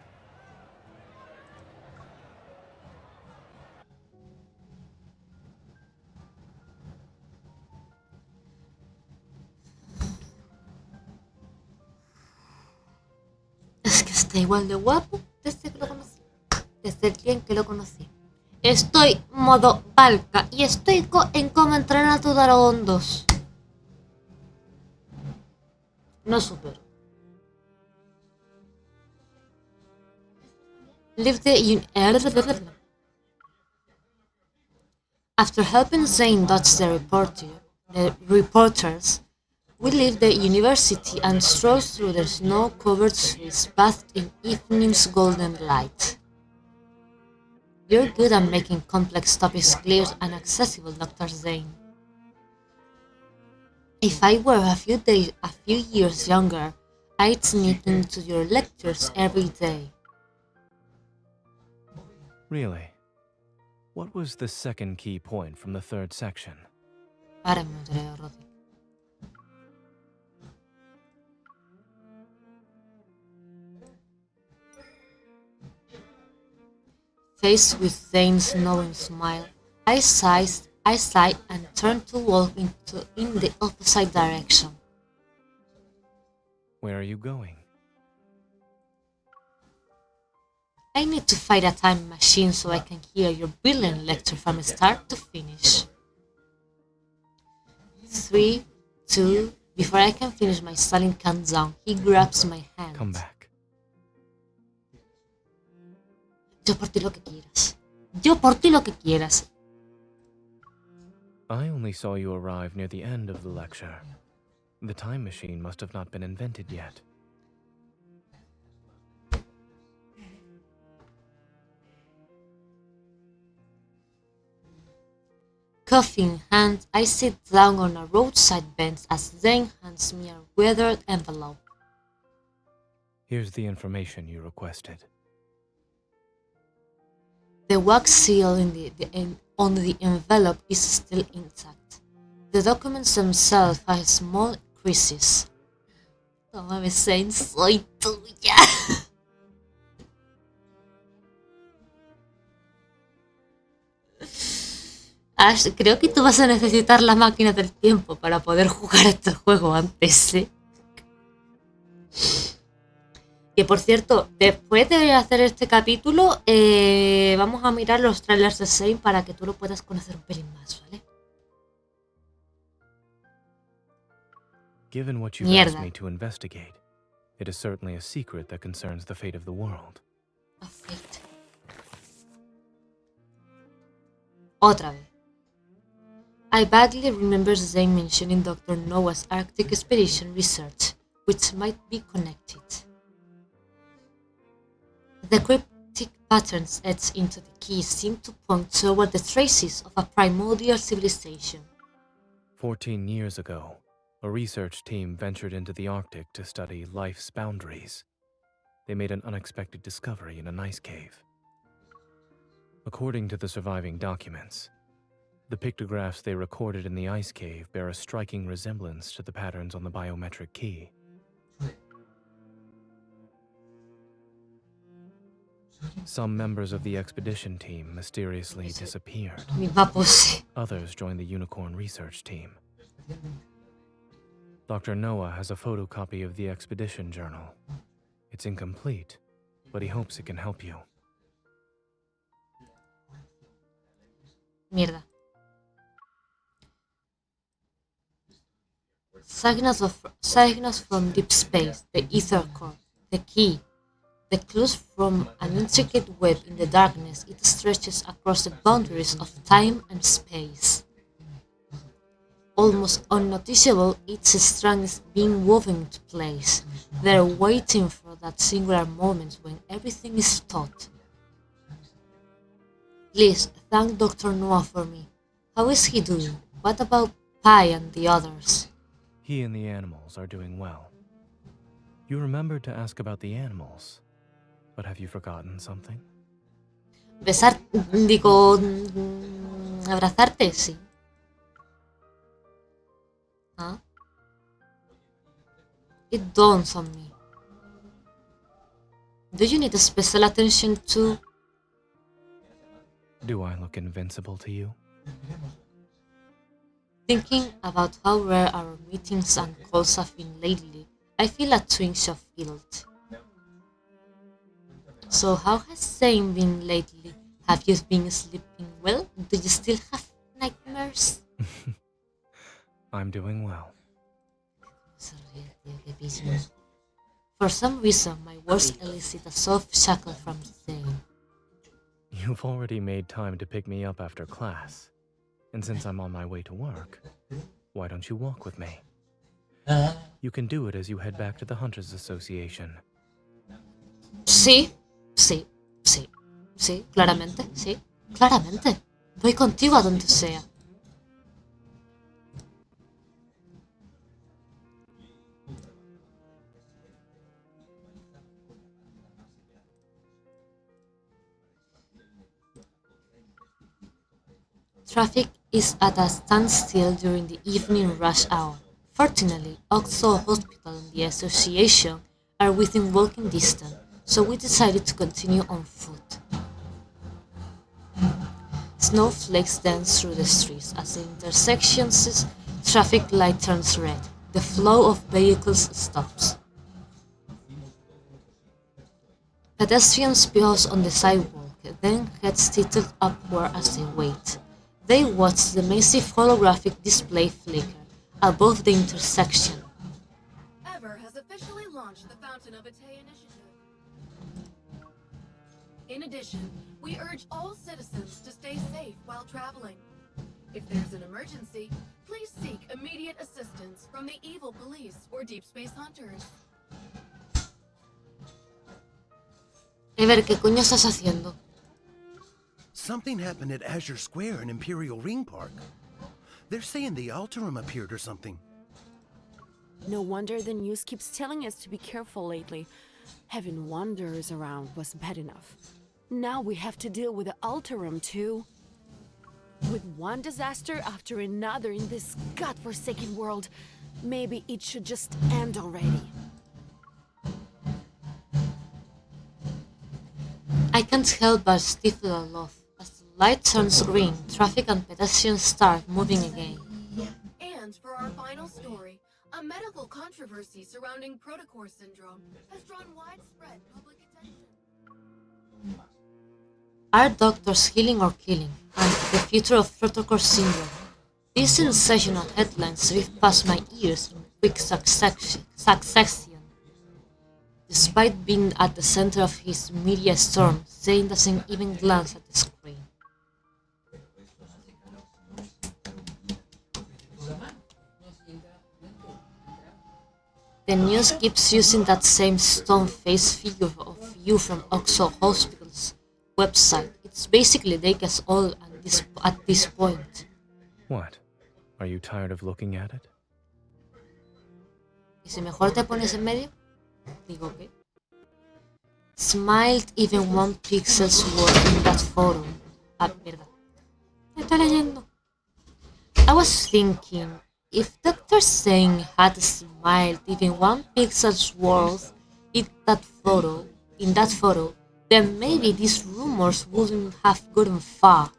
Es que está igual de guapo desde que lo conocí. Desde el día en que lo conocí. Estoy modo palca y estoy en cómo entrenar a tu dragón 2. No supero. After helping Zane dodge the reporters, we leave the university and stroll through the snow-covered streets bathed in evening's golden light. You're good at making complex topics clear and accessible, Dr. Zane. If I were a few years younger, I'd sneak into your lectures every day. Really? What was the second key point from the third section? Faced with Zane's knowing smile, I sighed and turned to walk in the opposite direction. Where are you going? I need to find a time machine so I can hear your brilliant lecture from start to finish. 3, 2, before I can finish my stalling countdown, he grabs my hand. Come back. Yo por ti lo que quieras. Yo por ti lo que quieras. I only saw you arrive near the end of the lecture. The time machine must have not been invented yet. Coffee in hand, I sit down on a roadside bench as Zane hands me a weathered envelope. Here's the information you requested. The wax seal on the envelope is still intact. The documents themselves have small creases. Tómame, Zane, soy tuya. Ash, creo que tú vas a necesitar la máquina del tiempo para poder jugar este juego antes, ¿eh? Que por cierto, después de hacer este capítulo, vamos a mirar los trailers de Zane para que tú lo puedas conocer un pelín más, ¿vale? Given what you've asked me to investigate, it is certainly a secret that concerns the fate of the world. A fate. Otra vez. I vaguely remember Zane mentioning Dr. Noah's Arctic Expedition research, which might be connected. The cryptic patterns etched into the keys seem to point toward the traces of a primordial civilization. 14 years ago, a research team ventured into the Arctic to study life's boundaries. They made an unexpected discovery in an ice cave. According to the surviving documents, the pictographs they recorded in the ice cave bear a striking resemblance to the patterns on the biometric key. Some members of the expedition team mysteriously disappeared. Others joined the Unicorn research team. Dr. Noah has a photocopy of the expedition journal. It's incomplete, but he hopes it can help you. Mierda. Signals from Deepspace, the ether core, the key, the clues from an intricate web in the darkness. It stretches across the boundaries of time and space. Almost unnoticeable, each strand is being woven into place. They're waiting for that singular moment when everything is taut. Please, thank Dr. Noah for me. How is he doing? What about Pi and the others? He and the animals are doing well. You remembered to ask about the animals, but have you forgotten something? Abrazarte, sí. Huh? It dawns on me. Do you need special attention too? Do I look invincible to you? Thinking about how rare our meetings and calls have been lately, I feel a twinge of guilt. So how has Zane been lately? Have you been sleeping well? Do you still have nightmares? I'm doing well. Sorry, tío, qué písimo. For some reason, my words elicit a soft chuckle from Zane. You've already made time to pick me up after class. And since I'm on my way to work, why don't you walk with me? You can do it as you head back to the Hunters Association. Sí, claramente, sí, claramente. Voy contigo a donde sea. Traffic is at a standstill during the evening rush hour. Fortunately, Oxo Hospital and the association are within walking distance, so we decided to continue on foot. Snowflakes dance through the streets as the intersection's traffic light turns red. The flow of vehicles stops. Pedestrians pause on the sidewalk, then heads tilted upward as they wait. They watch the massive holographic display flicker above the intersection. Ever has officially launched the Fountain of Ate initiative. In addition, we urge all citizens to stay safe while traveling. If there's an emergency, please seek immediate assistance from the evil police or Deepspace hunters. Ever, ¿qué coño estás haciendo? Something happened at Azure Square in Imperial Ring Park. They're saying the Alterum appeared or something. No wonder the news keeps telling us to be careful lately. Having wanderers around was bad enough. Now we have to deal with the Alterum too. With one disaster after another in this godforsaken world, maybe it should just end already. I can't help but stifle a laugh. As the light turns green, traffic and pedestrians start moving again. And for our final story, a medical controversy surrounding protocore syndrome has drawn widespread public attention. Are doctors healing or killing? And the future of protocore syndrome. These sensational headlines sweep past my ears in quick succession. Despite being at the center of his media storm, Zane doesn't even glance at the screen. The news keeps using that same stone-faced figure of you from Oxo Hospital's website. It's basically take us all at this point. What? Are you tired of looking at it? ¿Y si mejor te pones en medio? Digo, ¿qué? Smiled even one pixel's worth in that photo. Ah, mierda. Estoy leyendo. I was thinking, if Dr. Zane had smiled even one pixel's worth in that photo, then maybe these rumors wouldn't have gotten far.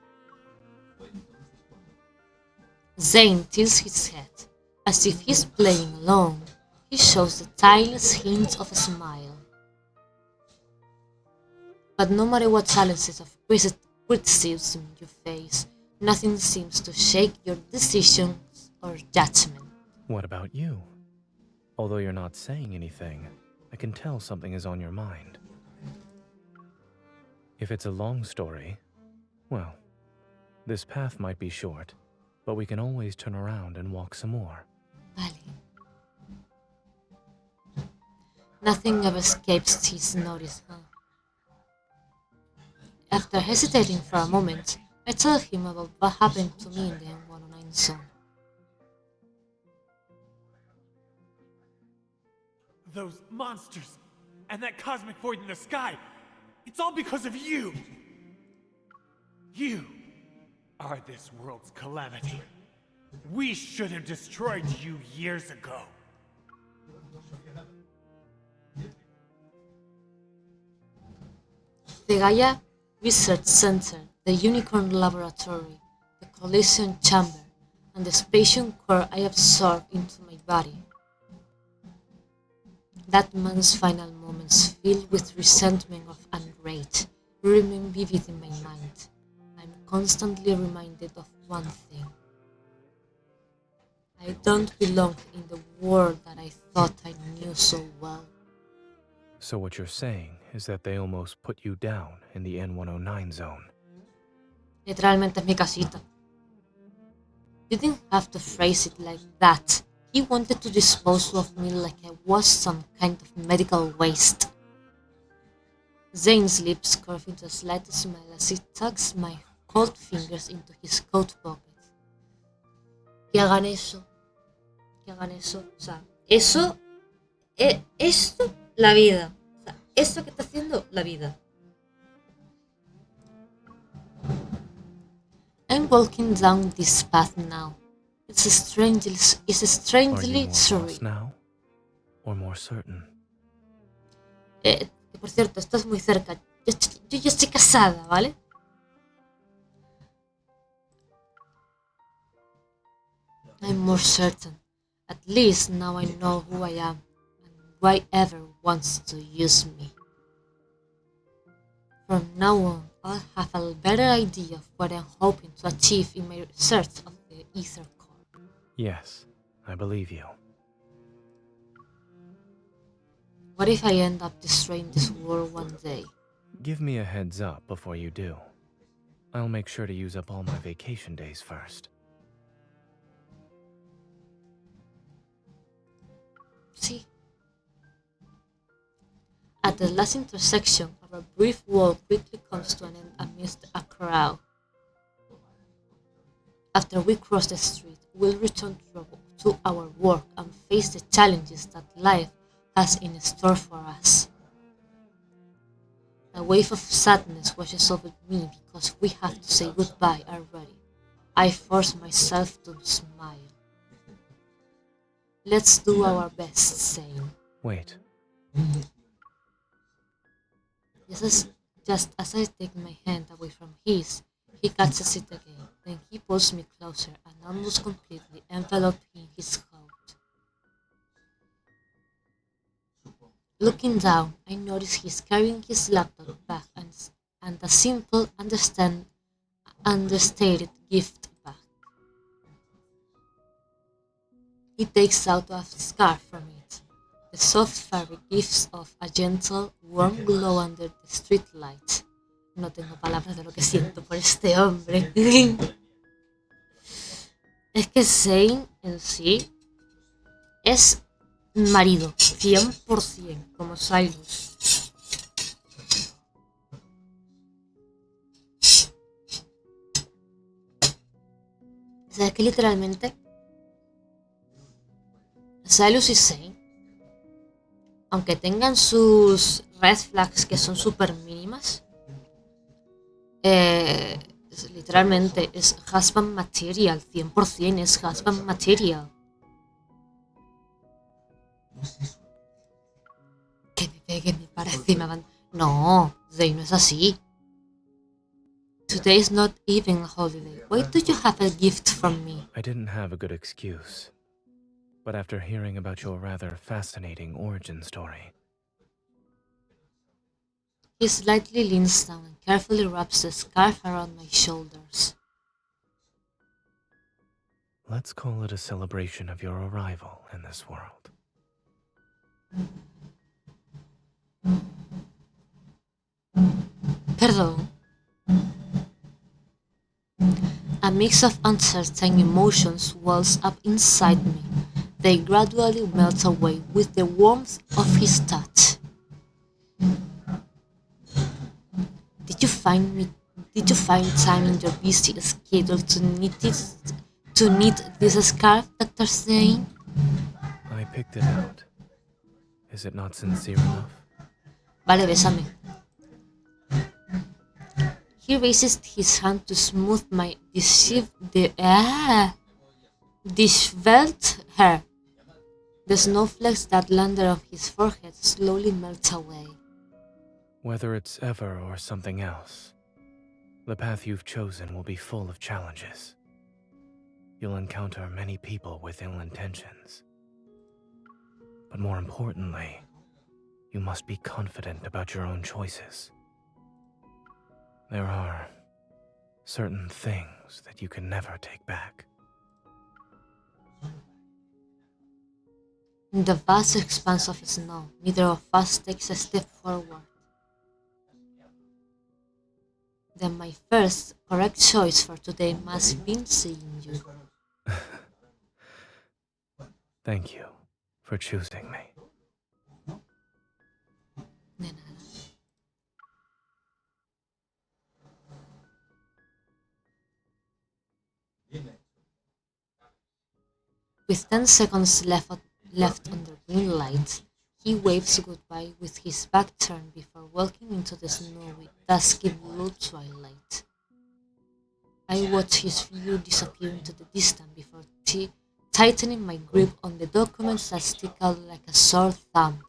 Zane tilts his head, as if he's playing along. He shows the tiniest hint of a smile. But no matter what challenges of criticism you face, nothing seems to shake your decisions or judgment. What about you? Although you're not saying anything, I can tell something is on your mind. If it's a long story, well, this path might be short, but we can always turn around and walk some more. Vale. Nothing ever escapes his notice, huh? After hesitating for a moment, I tell him about what happened to me in the M109 zone. Those monsters and that cosmic void in the sky, it's all because of you! You are this world's calamity. We should have destroyed you years ago. The Gaia Research Center, the Unicorn Laboratory, the Collision Chamber, and the Spatial Core I absorbed into my body. That man's final moments, filled with resentment and rage, remain vivid in my mind. I'm constantly reminded of one thing. I don't belong in the world that I thought I knew so well. So what you're saying is that they almost put you down in the N109 zone. Literalmente es mi casita. You didn't have to phrase it like that. He wanted to dispose of me like I was some kind of medical waste. Zane's lips curve into a slight smile as he tucks my cold fingers into his coat pocket. Que hagan eso. Que hagan eso. O sea, eso... esto, la vida. O sea, eso que está haciendo, la vida. I'm walking down this path now. It's strangely Are you more surreal. lost now? Or more certain? Por cierto, estás muy cerca. Yo ya estoy casada, ¿vale? I'm more certain. At least now I know who I am and why ever wants to use me. From now on, I'll have a better idea of what I'm hoping to achieve in my research of the Ether Core. Yes, I believe you. What if I end up destroying this world one day? Give me a heads up before you do. I'll make sure to use up all my vacation days first. See? At the last intersection, our brief walk quickly comes to an end amidst a crowd. After we cross the street, we'll return to our work and face the challenges that life has in store for us. A wave of sadness washes over me because we have to say goodbye already. I force myself to smile. Let's do our best, Zane. Wait. Just as I take my hand away from his, he catches it again. Then he pulls me closer and almost completely envelopes me in his coat. Looking down, I notice he's carrying his laptop bag and a simple, understated gift bag. He takes out a scarf from it. The soft fabric gives off a gentle, warm glow under the street light. No tengo palabras de lo que siento por este hombre. Es que Zane en sí es marido, 100%, como Cyrus. O sea, es que literalmente Cyrus y Zane, aunque tengan sus red flags que son súper mínimas, literalmente es husband material, 100% es husband material. Que me pegue mi para encima. No, Zane no es así. Today is not even a holiday. Why do you have a gift from me? I didn't have a good excuse. But after hearing about your rather fascinating origin story... He slightly leans down and carefully wraps the scarf around my shoulders. Let's call it a celebration of your arrival in this world. Perdón. A mix of uncertain emotions wells up inside me. They gradually melt away with the warmth of his touch. Did you find time in your busy schedule to knit this scarf, Dr. Zane? I picked it out. Is it not sincere enough? Vale, bésame. He raises his hand to smooth my disheveled hair. The snowflakes that landed on his forehead slowly melt away. Whether it's ever or something else, the path you've chosen will be full of challenges. You'll encounter many people with ill intentions. But more importantly, you must be confident about your own choices. There are certain things that you can never take back. In the vast expanse of snow, neither of us takes a step forward. Then my first correct choice for today must have been seeing you. Thank you for choosing me. De nada. With 10 seconds left on the green light, he waves goodbye with his back turned before walking into the snowy, dusky blue twilight. I watch his figure disappear into the distance before tightening my grip on the documents that stick out like a sore thumb.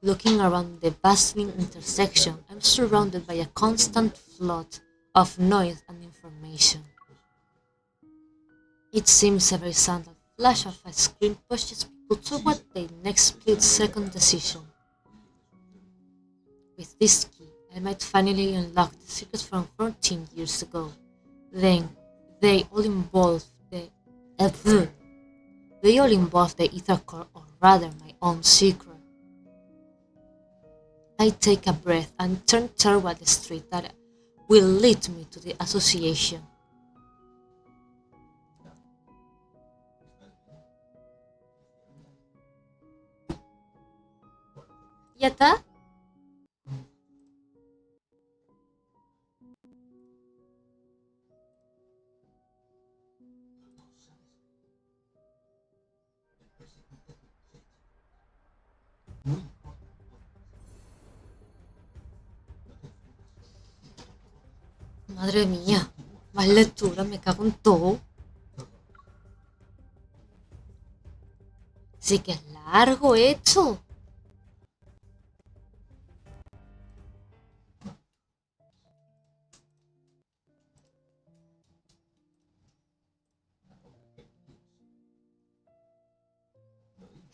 Looking around the bustling intersection, I'm surrounded by a constant flood of noise and information. It seems every sudden flash of a screen pushes people toward their next split-second decision. With this key, I might finally unlock the secret from 14 years ago. Then, they all involve the Ether Core, or rather my own secret. I take a breath and turn toward the street that will lead me to the association. ¿Ya está? Madre mía, más lectura, me cago en todo. Sí que es largo esto.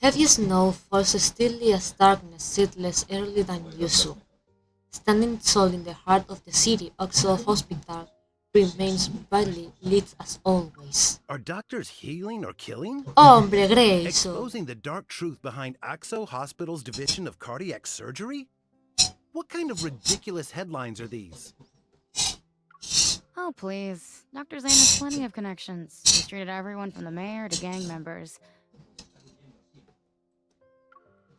Heavy snow falls steadily as darkness settles earlier than usual. Standing tall in the heart of the city, Oxford Hospital remains brightly lit as always. Are doctors healing or killing? Hombre, Grayson. Exposing the dark truth behind Axo Hospital's division of cardiac surgery? What kind of ridiculous headlines are these? Oh, please. Dr. Zane has plenty of connections. He's treated everyone from the mayor to gang members.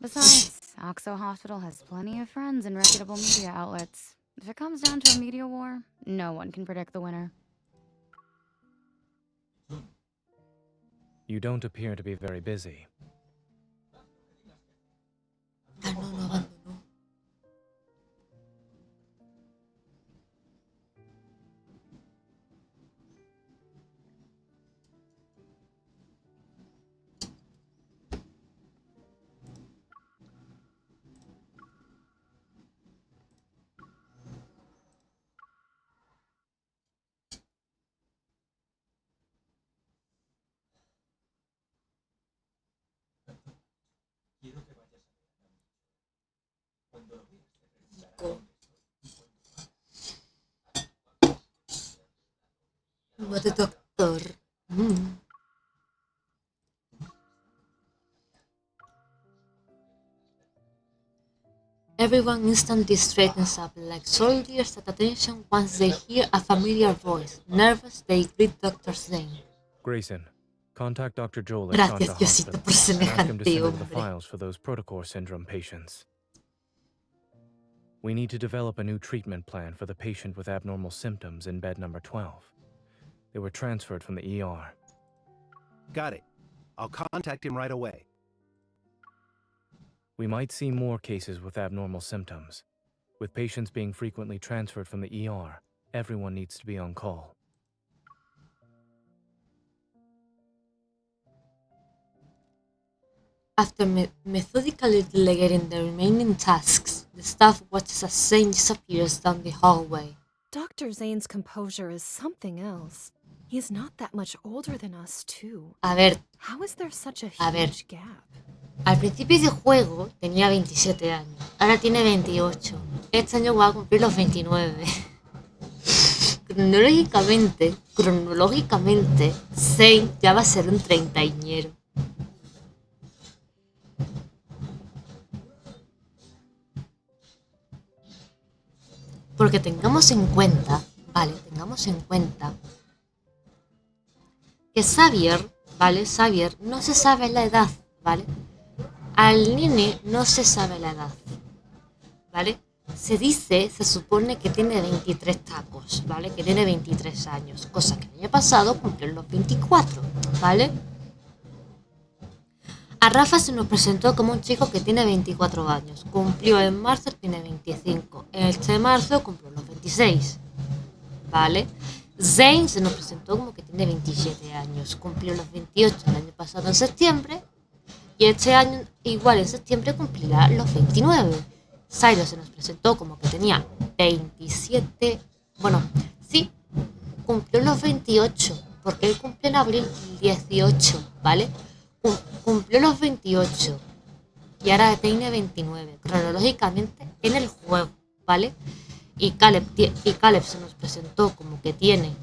Besides, Oxo Hospital has plenty of friends in reputable media outlets. If it comes down to a media war, no one can predict the winner. You don't appear to be very busy. What a doctor. Everyone instantly straightens up like soldiers at attention once they hear a familiar voice. Nervous, they greet Dr. Zane. Grayson, contact Dr. Joel at Gracias, Shanta Diosito, Hospital por and ask him to semejante send over the hombre. files for those protocore syndrome patients. We need to develop a new treatment plan for the patient with abnormal symptoms in bed number 12. They were transferred from the ER. Got it. I'll contact him right away. We might see more cases with abnormal symptoms. With patients being frequently transferred from the ER, everyone needs to be on call. After methodically delegating the remaining tasks, the staff watches as Zane disappears down the hallway. Dr. Zane's composure is something else. He's not that much older than us, too. A ver, How is there such a a ver. huge gap? Al principio del juego tenía 27 años, ahora tiene 28. Este año va a cumplir los 29. Cronológicamente, Zane ya va a ser un treintañero. Porque tengamos en cuenta, ¿vale? Tengamos en cuenta que Xavier, ¿vale? Xavier no se sabe la edad, ¿vale? Al nene no se sabe la edad, ¿vale? Se supone que tiene 23 tacos, ¿vale? Que tiene 23 años, cosa que el año pasado cumplió los 24, ¿vale? A Rafa se nos presentó como un chico que tiene 24 años, cumplió en marzo, tiene 25, este marzo cumplió los 26, ¿vale? Zane se nos presentó como que tiene 27 años, cumplió los 28 el año pasado en septiembre, y este año igual en septiembre cumplirá los 29. Silo se nos presentó como que tenía 27, bueno, sí, cumplió los 28, porque él cumple en abril 18, ¿vale? Cumplió los 28 y ahora tiene 29, cronológicamente en el juego, ¿vale? Y Caleb se nos presentó como que tiene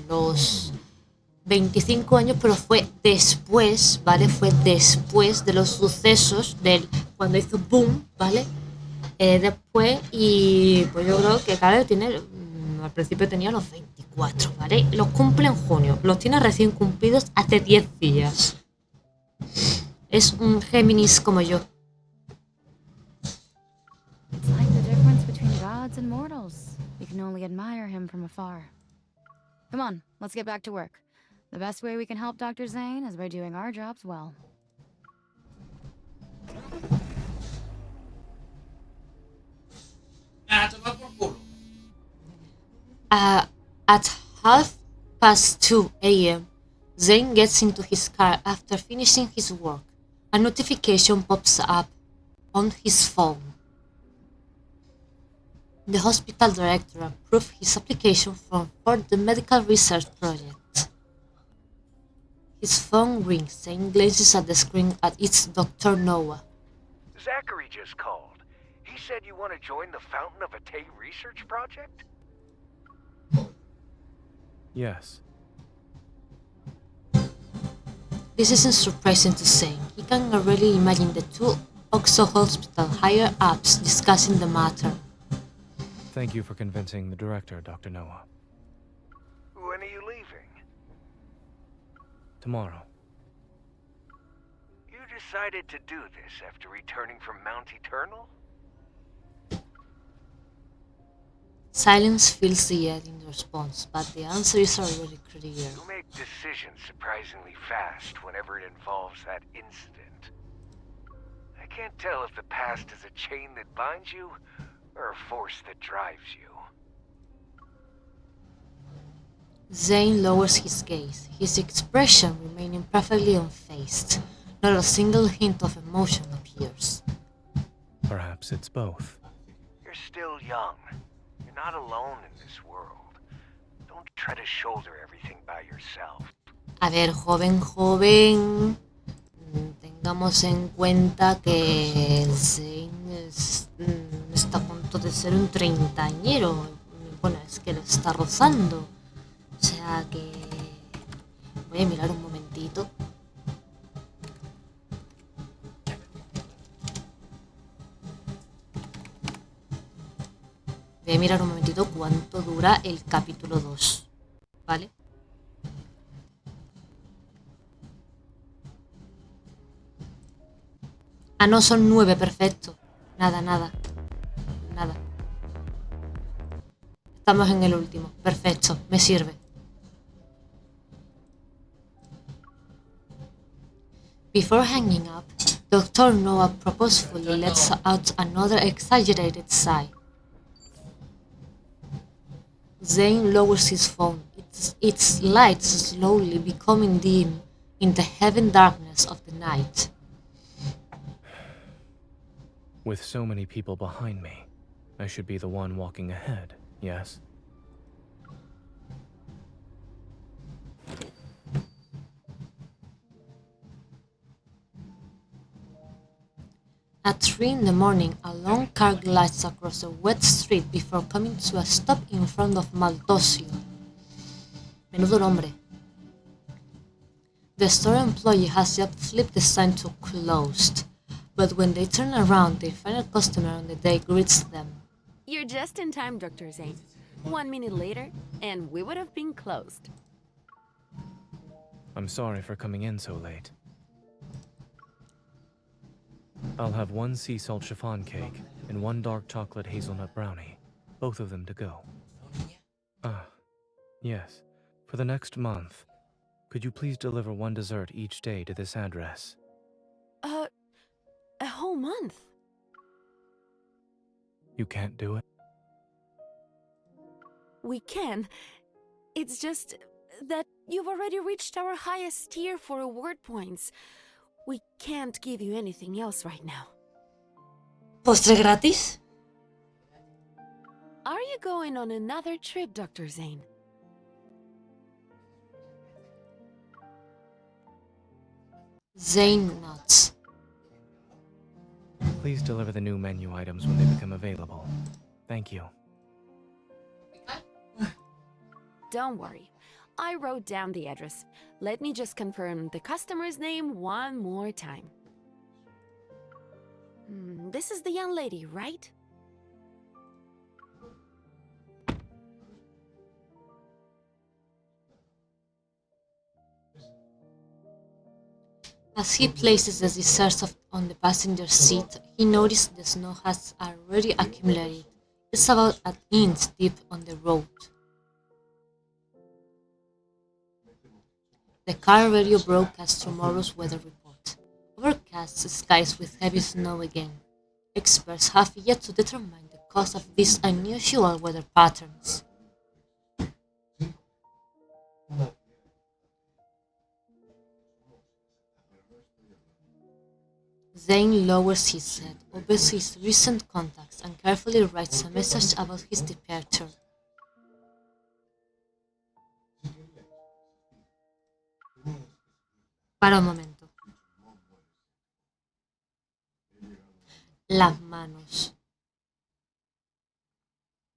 los 25 años, pero fue después, ¿vale? Fue después de los sucesos cuando hizo boom, ¿vale? Después, y pues yo creo que Caleb al principio tenía los 24, ¿vale? Los cumple en junio, los tiene recién cumplidos hace 10 días. Es un Géminis como yo. It's like the difference between gods and mortals. You can only admire him from afar. Come on, let's get back to work. The best way we can help Dr. Zane is by doing our jobs well. At 2:30 a.m., Zane gets into his car after finishing his work. A notification pops up on his phone. The hospital director approved his application for the medical research project. His phone rings. Zane glances at the screen at it's Dr. Noah. Zachary just called. He said you want to join the Fountain of Atay research project? Yes. This isn't surprising to Zane. He can already imagine the two Oxo Hospital higher-ups discussing the matter. Thank you for convincing the director, Dr. Noah. When are you leaving? Tomorrow. You decided to do this after returning from Mount Eternal? Silence fills the air in response, but the answer is already clear. You make decisions surprisingly fast whenever it involves that incident. I can't tell if the past is a chain that binds you or a force that drives you. Zane lowers his gaze, his expression remaining perfectly unfazed. Not a single hint of emotion appears. Perhaps it's both. You're still young. You're not alone in this world. Don't try to shoulder everything by yourself. A ver, joven, tengamos en cuenta que Zane está a punto de ser un treintañero. Bueno, es que lo está rozando. O sea que... Voy a mirar un momentito. Voy a mirar un momentito cuánto dura el capítulo 2. ¿Vale? Ah, no, son 9, perfecto. Nada. Estamos en el último. Perfecto, me sirve. Before hanging up, Dr. Noah purposefully lets out another exaggerated sigh. Zane lowers his phone, its lights slowly becoming dim in the heavy darkness of the night. With so many people behind me, I should be the one walking ahead, yes? At 3 in the morning, a long car glides across a wet street before coming to a stop in front of Maldosio. Menudo nombre. The store employee has just flipped the sign to closed, but when they turn around, their final customer on the day greets them. You're just in time, Dr. Zane. 1 minute later, and we would have been closed. I'm sorry for coming in so late. I'll have 1 sea salt chiffon cake and 1 dark chocolate hazelnut brownie, both of them to go. Yes, for the next month. Could you please deliver 1 dessert each day to this address? A whole month? You can't do it? We can. It's just that you've already reached our highest tier for reward points. We can't give you anything else right now. ¿Postre gratis? Are you going on another trip, Dr. Zane? Zane nods. Please deliver the new menu items when they become available. Thank you. Don't worry. I wrote down the address. Let me just confirm the customer's name one more time. This is the young lady, right? As he places the desserts on the passenger seat, he notices the snow has already accumulated. It's about an inch deep on the road. The car radio broadcasts tomorrow's weather report. Overcast skies with heavy snow again. Experts have yet to determine the cause of these unusual weather patterns. Zane lowers his head, opens his recent contacts, and carefully writes a message about his departure. Para un momento. Las manos.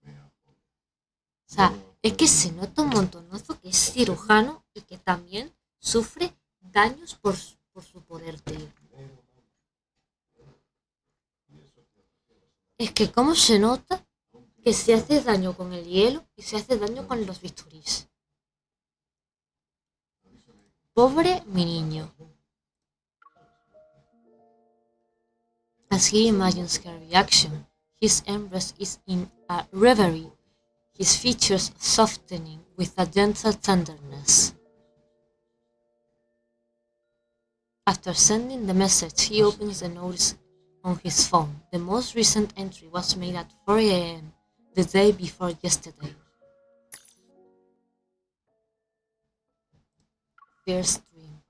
O sea, es que se nota un montonazo que es cirujano y que también sufre daños por su poder, tío. Es que cómo se nota que se hace daño con el hielo y se hace daño con los bisturís. Pobre mi niño. As he imagines her reaction, his embrace is in a reverie, his features softening with a gentle tenderness. After sending the message, he opens the notice on his phone. The most recent entry was made at 4 a.m. the day before yesterday. First dream.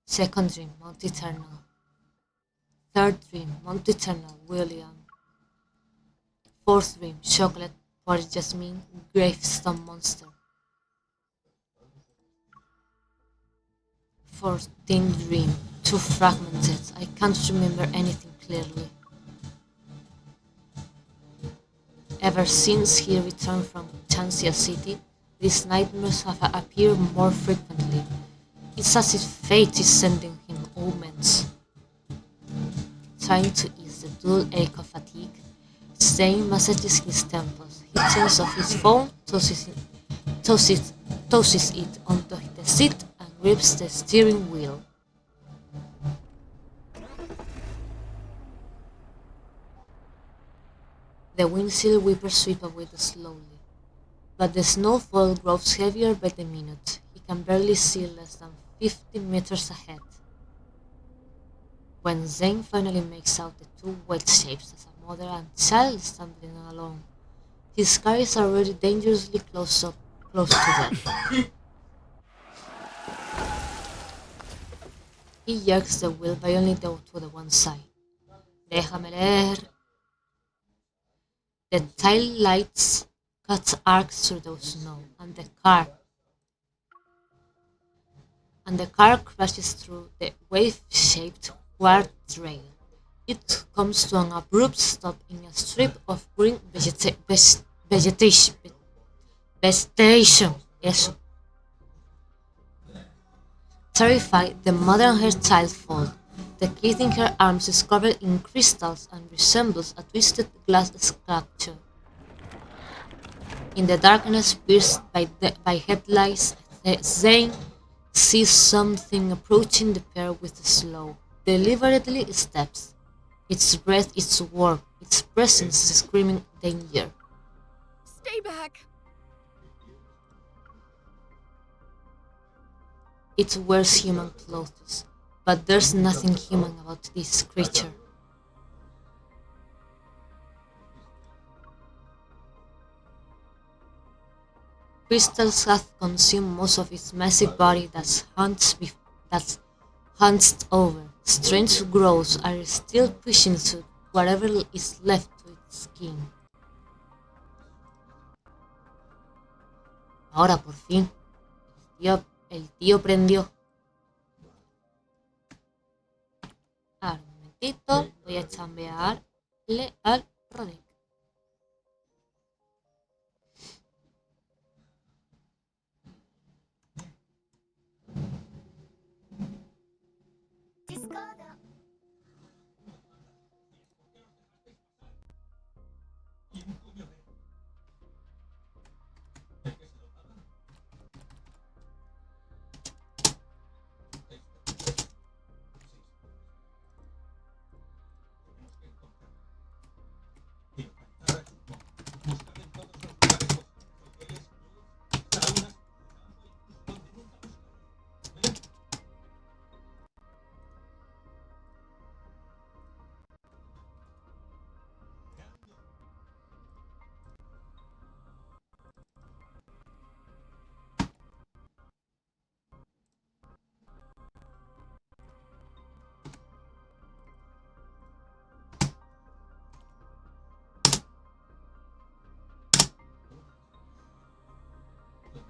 Second dream, Mount Eternal. Third dream, Mount Eternal, William. Fourth dream, chocolate, porridge jasmine, gravestone monster. 14th dream, too fragmented. I can't remember anything clearly. Ever since he returned from Chancia City, these nightmares have appeared more frequently. It's as if fate is sending him omens. Trying to ease the dull ache of fatigue, Zane massages his temples. He turns off his phone, tosses it onto the seat, and grips the steering wheel. The windshield wipers sweep away slowly, but the snowfall grows heavier by the minute. He can barely see less than 50 meters ahead. When Zane finally makes out the two white shapes as a mother and child stumbling along, his car is already dangerously close to them. He jerks the wheel violently to the one side. Déjame leer. The tail lights cut arcs through the snow, and the car crashes through the wave-shaped guardrail. It comes to an abrupt stop in a strip of green vegetation. Eso. Terrified, the mother and her child fall. The kid in her arms is covered in crystals and resembles a twisted glass sculpture. In the darkness pierced by headlights, Zane sees something approaching the pair with slow, deliberately steps. Its breath is warm, its presence is screaming danger. Stay back! It wears human clothes, but there's nothing human about this creature. Crystals have consumed most of its massive body that hunched over. Strange growths are still pushing through whatever is left to its skin. Ahora por fin, el tío prendió. Ahora un momentito, voy a chambearle al Roderick.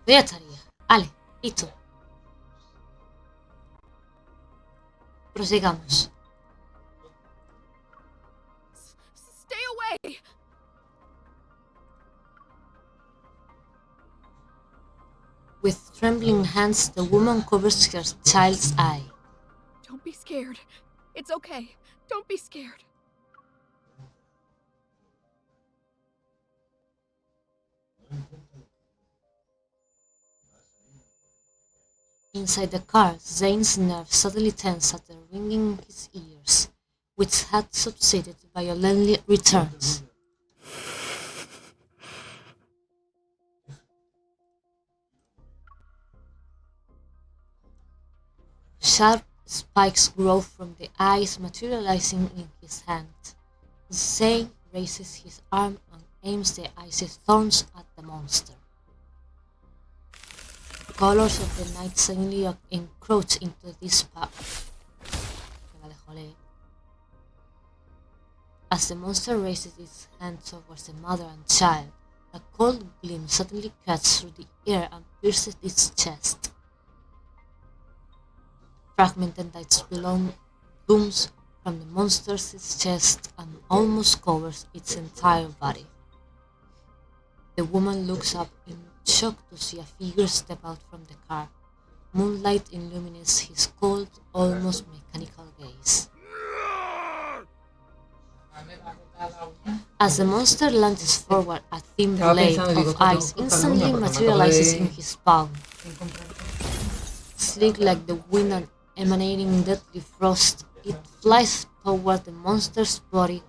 Ya estaría. Vale, listo. Prosigamos. Stay away! With trembling hands, the woman covers her child's eye. Don't be scared. It's okay. Don't be scared. Inside the car, Zane's nerves suddenly tense at the ringing in his ears, which had subsided violently returns. Sharp spikes grow from the eyes, materializing in his hand. Zane raises his arm and aims the icy thorns at the monster. The colors of the night suddenly encroach into this path. As the monster raises its hand towards the mother and child, a cold gleam suddenly cuts through the air and pierces its chest. Fragmented light blooms from the monster's chest and almost covers its entire body. The woman looks up in shock to see a figure step out from the car. Moonlight illuminates his cold, almost mechanical gaze. As the monster lunges forward, a thin blade of ice instantly materializes in his palm. Sleek like the wind and emanating deadly frost, it flies toward the monster's body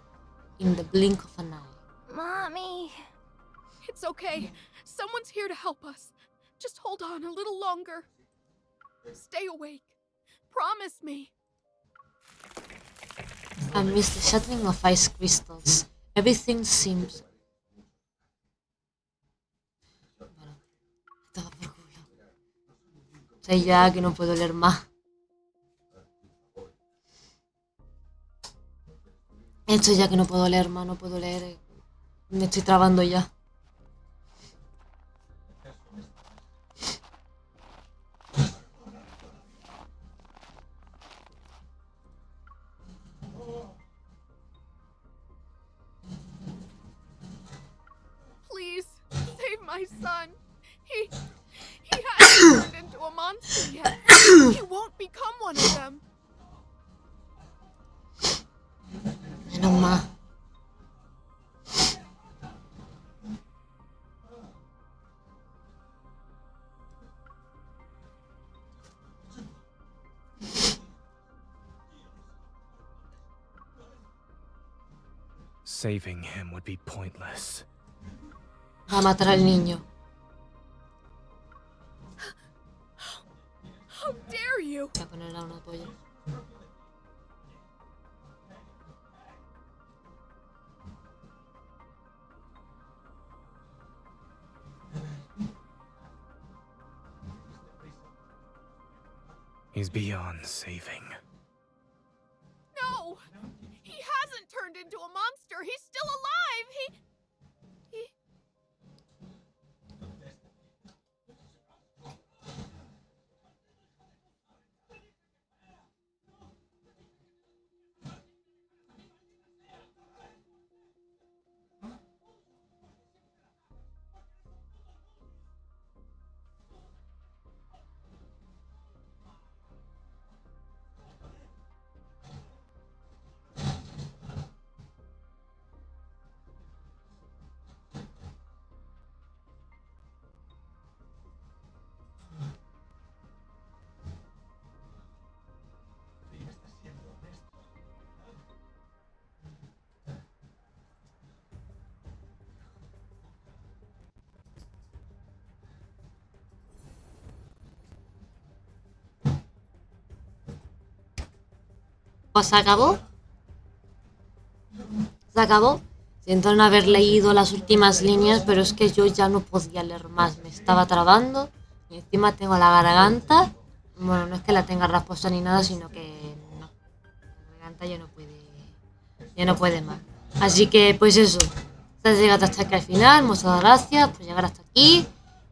in the blink of an eye. Mommy! It's okay. Someone's here to help us. Just hold on a little longer. Stay awake. Promise me. Amidst the shattering of ice crystals, everything seems... Sé ya que no puedo leer más. Esto ya que no puedo leer más, no puedo leer. Me estoy trabando ya. Please, save my son. He hasn't turned into a monster yet. He won't become one of them. Menos mal. Saving him would be pointless. Va a matar al niño. How dare you? Voy a ponerle una polla. He's beyond saving. No! He hasn't turned into a monster. He's still alive. He... Pues se acabó. Se acabó. Siento no haber leído las últimas líneas, pero es que yo ya no podía leer más. Me estaba trabando. Y encima tengo la garganta. Bueno, no es que la tenga rasposa ni nada, sino que no. La garganta ya no puede más. Así que, pues eso. Si has llegado hasta aquí al final, muchas gracias por llegar hasta aquí.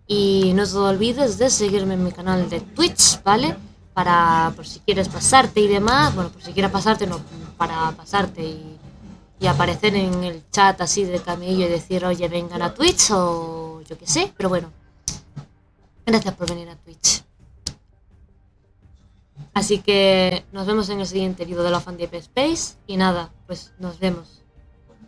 Y no te olvides de seguirme en mi canal de Twitch, ¿vale? Para, por si quieres pasarte y demás. Bueno, por si quieres pasarte, no, para pasarte y aparecer en el chat así de camello y decir, oye, vengan a Twitch o yo qué sé. Pero bueno, gracias por venir a Twitch. Así que nos vemos en el siguiente vídeo de la fan de Deepspace. Y nada, pues nos vemos.